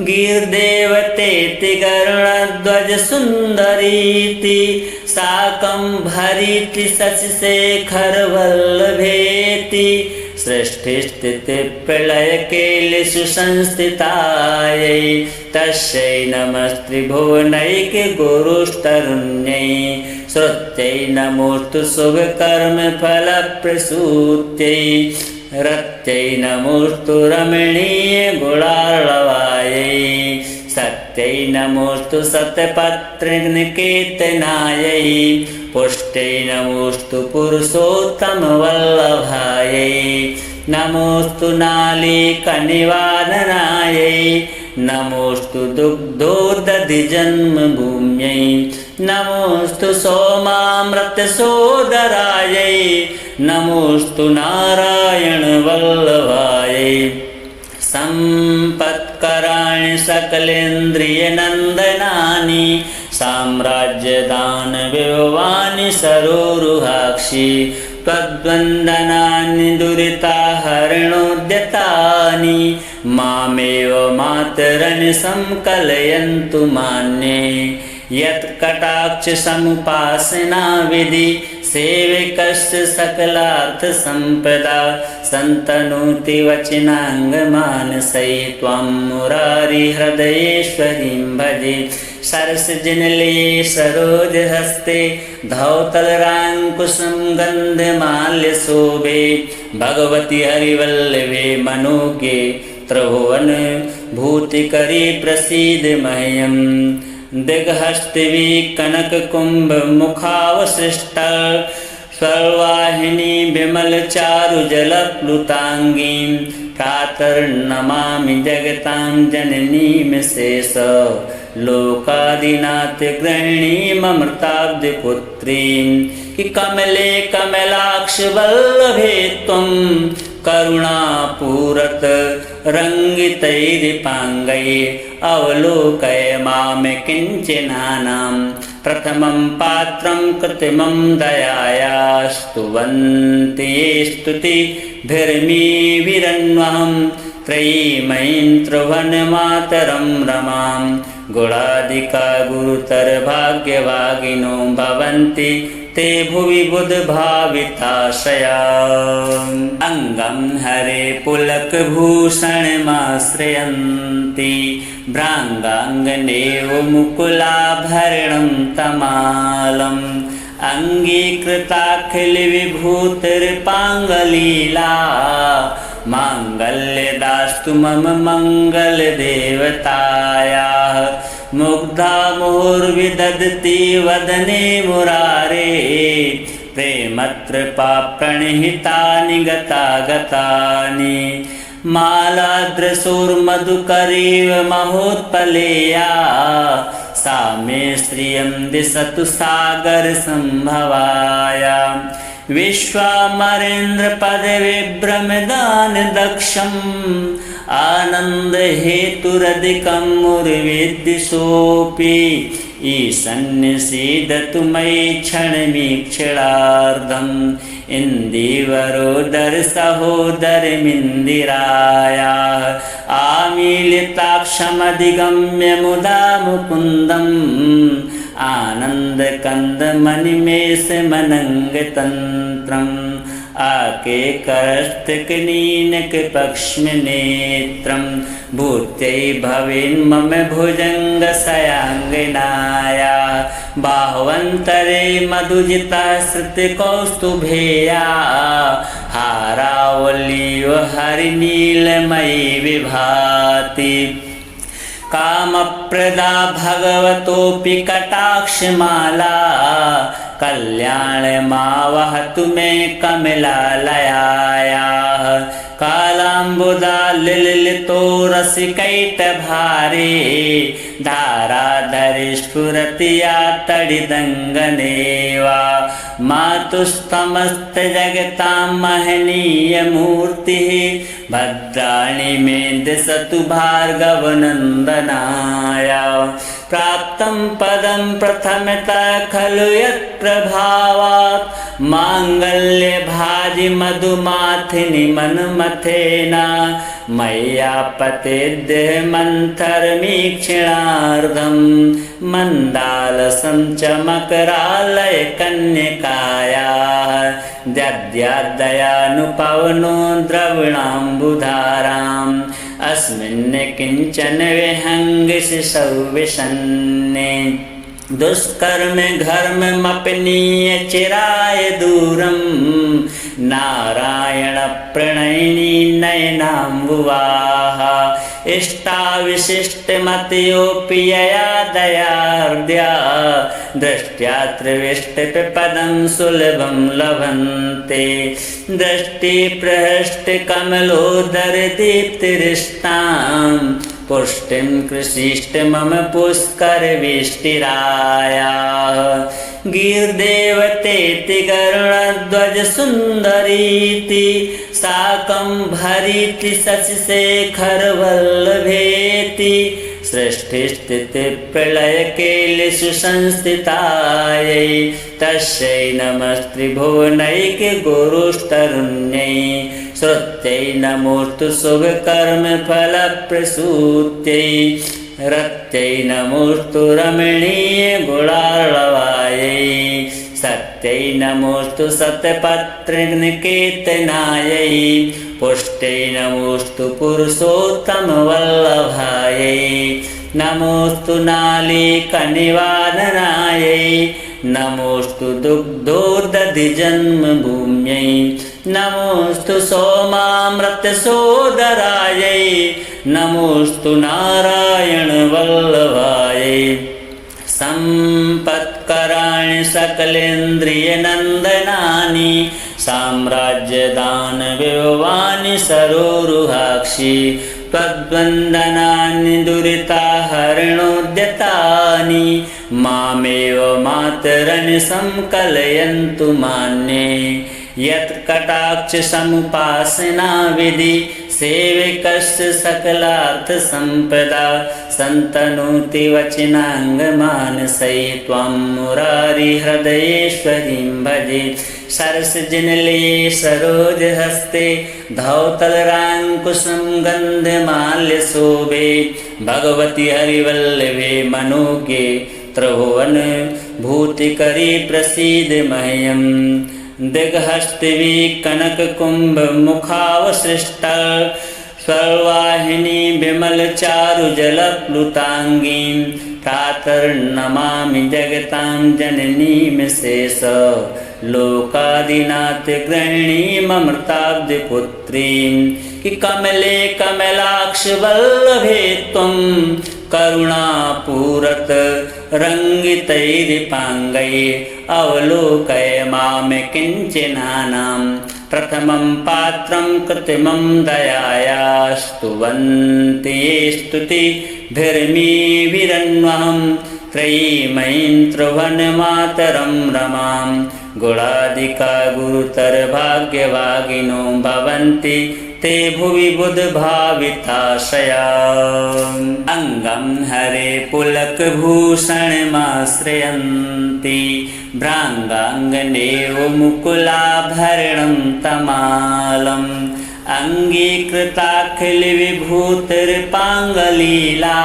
गीर्देवतेति गरुडध्वजसुन्दरीति साकं भरीति शशिशेखरवल्लभेति सृष्टिस्थितिप्रलयकेलिषु संस्थितायै तस्यै नमस्त्रिभुवनैकगुरुस्तरुण्यै श्रुत्यै नमोऽस्तु शुभकर्मफलप्रसूत्यै रत्यै नमोऽस्तु रमणीयगुणार्णवायै सत्यै नमोऽस्तु शतपत्रनिकेतनायै पुष्ट्यै नमोऽस्तु पुरुषोत्तमवल्लभायै नमोऽस्तु नालीकनिवारणायै नमोऽस्तु दुग्धोदधिजन्मभूम्यै नमोऽस्तु सोमामृतसोदरायै नमोऽस्तु नारायणवल्लभायै सम्पत्कराणि सकलेन्द्रियनन्दनानि साम्राज्यदानविभवानि सरोरुहाक्षि त्वद्वन्दनानि दुरिताहरणोद्यतानि मामेव मातरनि संकलयन्तु मान्ये यत्कटाक्षसमुपासना विधि सेवकस्य सकलार्थसम्पदा सन्तनोति वचनाङ्गमानसै त्वां मुरारिहृदयेश्वरीं भजे सरसजनलये सरोजहस्ते धौतलराङ्कुशं गन्धमाल्यशोभे भगवति हरिवल्लभे मनोज्ञे त्रिभुवन भूतिकरी प्रसीद मह्यम् दिग्हस्तिवि कनककुम्भमुखावसृष्टा सर्वाहिनी विमलचारुजलप्लुताङ्गीं प्रातर्नमामि जगतां जननीं शेष लोकादिनाथगृहिणीममृताब्धिपुत्रीं कि कमले कमलाक्षवल्लभे त्वं करुणापूरत रङ्गितैरिपाङ्गै अवलोकय मां किञ्चनानां प्रथमं पात्रं कृत्रिमं दयायास्तुवन्ति ये स्तुतिभिर्मीभिरन्वहं त्रयीमयीं त्रिभुवनमातरं रमां गुणादिका गुरुतरभाग्यभागिनो भवन्ति ते भुवि बुधभाविताशया अंगं हरे पुलकभूषणमाश्रयन्ति भ्राङ्गाङ्गनेव मुकुलाभरणं तमालम् अङ्गीकृताखिलविभूतिर्पाङ्गलीला माङ्गल्यदास्तु मम मङ्गलदेवतायाः मुग्धा मुहुर्विदधति वदने मुरारे प्रेमत्रपा प्रणिहितानि गतागतानि मालादृशोर्मधुकरीव महोत्पलेया सा मे श्रियं दिशतु सागरसम्भवाया विश्वामरेन्द्रपदविभ्रमदानदक्षम् आनन्दहेतुरधिकं मुर्विद्विषोऽपि ईशन्निषीदतु मयि क्षणमीक्षणार्धम् इन्दीवरोदरसहोदरमिन्दिरायाः आमीलिताक्षमधिगम्य मुदा मुकुन्दम् आनन्दकन्दमनिमेषमनङ्गतन्त्रम् आकेकरस्तकनीनकपक्ष्मनेत्रं भूत्यै भवेन्मम भुजङ्गशयाङ्गनाया बाह्वन्तरे मधुजिता श्रुतिकौस्तुभेया हारावल्यो हरिनीलमयी विभाति कामप्रदा भगवतोऽपि कटाक्षमाला कल्याणमावहतु मे कमलालयायाः कालाम्बुदालिलितो रसिकैटभारे धाराधरे स्फुरति या तडिदङ्गनेवा मातुस्तमस्तजगतां महनीयमूर्तिः भद्राणि मे दिशतु भार्गवनन्दनाय प्राप्तं पदं प्रथमतः खलु यत्प्रभावात् माङ्गल्यभाजि मधुमाथिनि मन्मथेन मय्यापतेद्देह मन्थरमीक्षणार्धं मन्दालसं च मकरालयकन्यकायाः दद्यादयानुपवनो द्रविणाम्बुधाराम् अस्मिन् किञ्चन विहङ्गशिशौ विषन्ने दुष्कर्म घर्ममपनीय चिराय दूरं नारायण प्रणयिनी नयनाम्बुवाः इष्टाविशिष्टमतयोऽपि यया दयार्द्या दृष्ट्या त्रिविष्टपदं सुलभं लभन्ते दृष्टिप्रहष्टकमलोदरदीप्तिरिष्टां पुष्टिं कृषिष्ट मम पुष्करविष्टिरायाः गीर्देवतेति गरुडध्वजसुन्दरीति साकं भरीति शशिशेखरवल्लभेति सृष्टिस्थितिप्रलयकेलिषु संस्थितायै तस्यै नमस्त्रिभुवनैकगुरुस्तरुण्यै श्रुत्यै नमोऽस्तु शुभकर्मफलप्रसूत्यै रत्यै नमोऽस्तु रमणीयगुणार्णवायै सत्यै नमोऽस्तु सतपत्रिनिकेतनायै पुष्ट्यै नमोऽस्तु पुरुषोत्तमवल्लभायै नमोऽस्तु नालीकनिवारणायै नमोऽस्तु दुग्धोदधिजन्मभूम्यै नमोऽस्तु सोमामृतसोदरायै नमोऽस्तु नारायणवल्लभायै सम्पत्कराणि सकलेन्द्रियनन्दनानि साम्राज्यदानविभवानि सरोरुहाक्षि त्वद्वन्दनानि दुरिताहरणोद्यतानि मामेव मातरनि संकलयन्तु मान्ये यत्कटाक्षसमुपासना विधि सेवकस्य सकलार्थसम्पदा सन्तनोति वचनाङ्गमानसै त्वां मुरारिहृदयेश्वरीं भजे सरसजनलये सरोजहस्ते धौतलराङ्कुशं गन्धमाल्यशोभे भगवति हरिवल्लभे मनोज्ञे त्रिभुवन भूतिकरी प्रसीद मह्यम। दिग्हस्तिवि कनककुंभ मुखावसृष्ट स्वर्वाहिनी विमल चारु जलप्लुतांगी। प्रातर्नमामि जगतां जननीं शेष लोकादिनाथ गृहिणीममृताब्धिपुत्रीं। कि कमले कमलाक्ष वल्लभे त्वं करुणापूरत रंगितैरिपांगैः अवलोकय मां किंचनानां। प्रथमं पात्रं कृत्रिमं दयाया स्तुवन्ति ये स्तुतिभिर्मीभिरन्वहं। त्रयीमयीं त्रिभुवनमातरं रमां गुणादिका गुरुतर भाग्यवागिनो भवन्ति ते भुवि बुधभाविताशया। अंगं हरे पुलकभूषणमाश्रयन्ति भ्राङ्गाङ्गनेव मुकुलाभरणं तमालम्। अङ्गीकृताखिलविभूतिर्पाङ्गलीला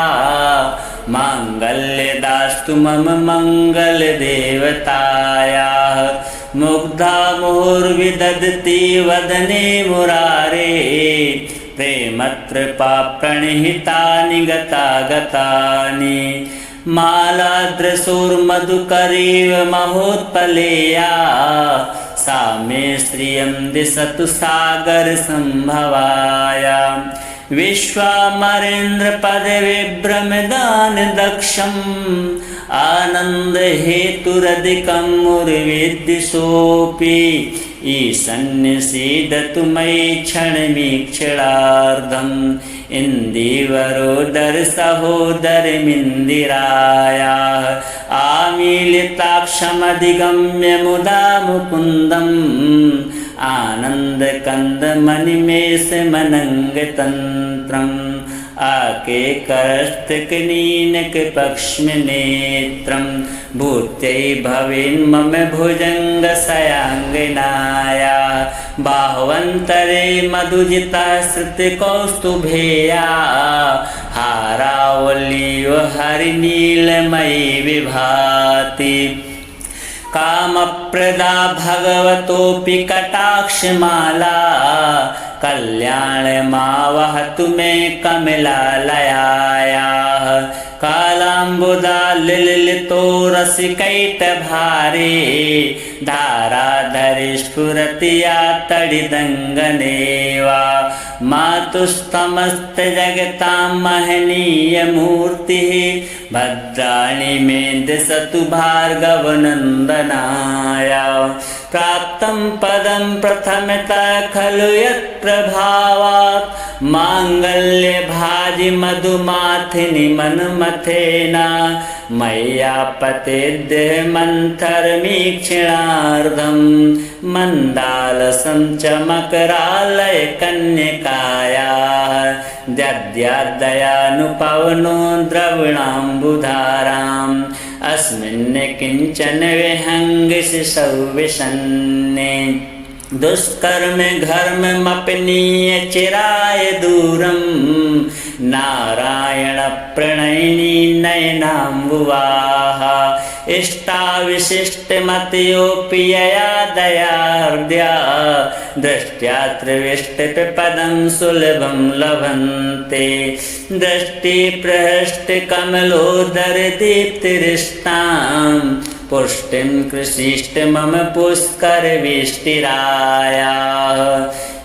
माङ्गल्यदास्तु मम मङ्गलदेवतायाः। मुग्धा मुहुर्विदधति वदने मुरारे प्रेमत्रपा प्रणिहितानि गतागतानि। मालादृशोर्मधुकरीव महोत्पलेया सा मे श्रियं दिशतु सागरसम्भवाया। विश्वामरेन्द्रपदविभ्रमदान दक्षम् आनन्दहेतुरधिकं मुर्विद्विषोऽपि। ईशन्यसीदतु मयि क्षणमीक्षणार्धम् इन्दीवरोदरसहोदरमिन्दिरायाः। आमीलिताक्षमधिगम्य मुदा मुकुन्दम् आनन्दकन्दमनिमेषमनङ्गतन्त्रम्। आकेकरस्तकनीनकपक्ष्मनेत्रं भूत्यै भवेन्मम भुजङ्गशयाङ्गनाया। बाह्वन्तरे मधुजिता श्रुतिकौस्तुभेया हारावल्लीव हरिनीलमयी विभाति। कामप्रदा भगवतोऽपि कटाक्षमाला कल्याणमावहतु मे कमलालयायाः। कालाम्बुदा लिलितो रसिकैटभारे धाराधरे स्फुरति या तडिदङ्गनेवा। मातुस्तमस्तजगतां महनीयमूर्तिः भद्राणि मे दिशतु भार्गवनन्दनाया। प्राप्तं पदं प्रथमतः खलु यत्प्रभावात् माङ्गल्यभाजि मधुमाथिनि मन्मथेन। मय्यापतेद्देहमन्थरमीक्षणार्धं मन्दालसं च मकरालयकन्यकायाः। दद्याद्दयानुपवनो द्रविणाम्बुधाराम् अस्मिन् किञ्चन विहङ्गशिशौ विषन्ने। दुष्कर्म घर्ममपनीय चिराय दूरं नारायण प्रणयिनी नयनाम्बुवाः। इष्टाविशिष्टमतयोऽपि यया दयार्द्या दृष्ट्या त्रिविष्टपदं सुलभं लभन्ते। दृष्टिप्रहृष्टकमलोदरदीप्तिरिष्टां पुष्टिं कृषिष्ट मम पुष्करविष्टिरायाः।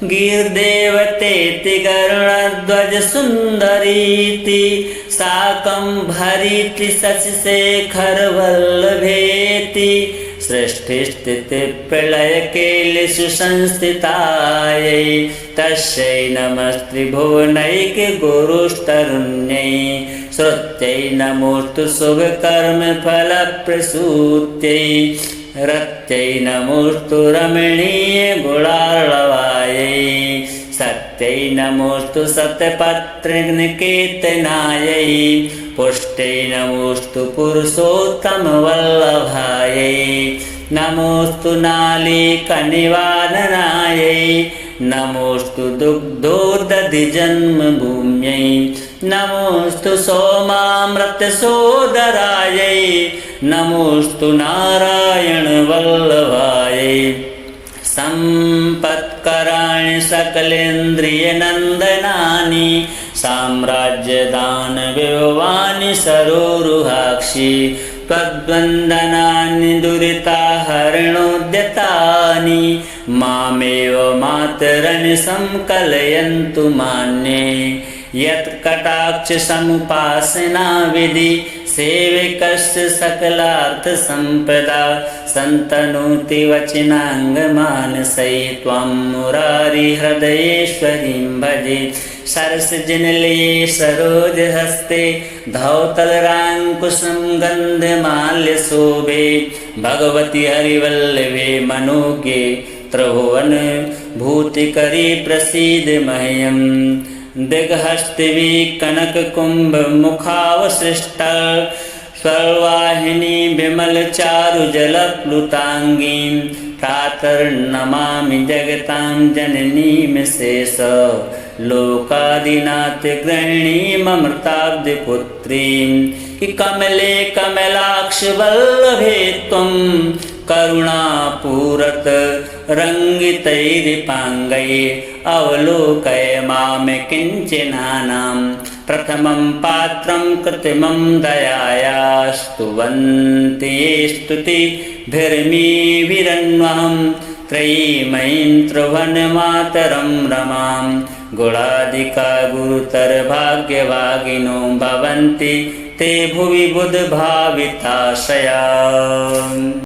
गिर्देवतेति गरुडध्वजसुन्दरीति साकं भरीति शशिशेखरवल्लभेति। सृष्टिस्थितिप्रलयकेलिषु संस्थितायै तस्यै नमस्त्रिभुवनैकगुरुस्तरुण्यै। श्रुत्यै नमोऽस्तु शुभकर्मफलप्रसूत्यै। रत्यै नमोऽस्तु रमणीयगुणार्णवायै। सत्यै नमोऽस्तु सत्यपत्रनिकेतनायै। पुष्ट्यै नमोऽस्तु पुरुषोत्तमवल्लभायै। नमोऽस्तु नालीकनिवारणायै। नमोऽस्तु दुग्धोदधिजन्मभूम्यै। नमोस्तु सोमामृतसोदरायै नमोस्तु नारायणवल्लभायै सम्पत्कराणि सकलेन्द्रियनन्दनानि साम्राज्यदानविभवानि सरोरुहाक्षि त्वद्वन्दनानि दुरिताहरणोद्यतानि मामेव मातरनि संकलयन्तु मान्ये यत्कटाक्षसमुपासना विधि सेवकस्य सकलार्थसम्पदा सन्तनोति वचनाङ्गमानसै त्वां मुरारिहृदयेश्वरीं भजे सरसजनलये सरोजहस्ते धौतलराङ्कुशं गन्धमाल्यशोभे भगवति हरिवल्लभे मनोज्ञे त्रिभुवन भूतिकरी प्रसीद मह्यम् दिग्हस्तिवि कनककुम्भमुखावसृष्टा स्वर्वाहिनी विमलचारुजलप्लुताङ्गीं प्रातर्नमामि जगतां जननीं शेष लोकादिनाथगृहिणीममृताब्धिपुत्रीं कमले कमलाक्षवल्लभे त्वं करुणापूरत रङ्गितैरिपाङ्गये अवलोकय मां किञ्चनानां प्रथमं पात्रं कृत्रिमं दयाया स्तुवन्ति ये स्तुतिभिर्मीभिरन्वहं त्रयीमयीं त्रिभुवनमातरं रमां गुणाधिका गुरुतरभाग्यभागिनो भवन्ति ते भुवि बुधभाविताशया।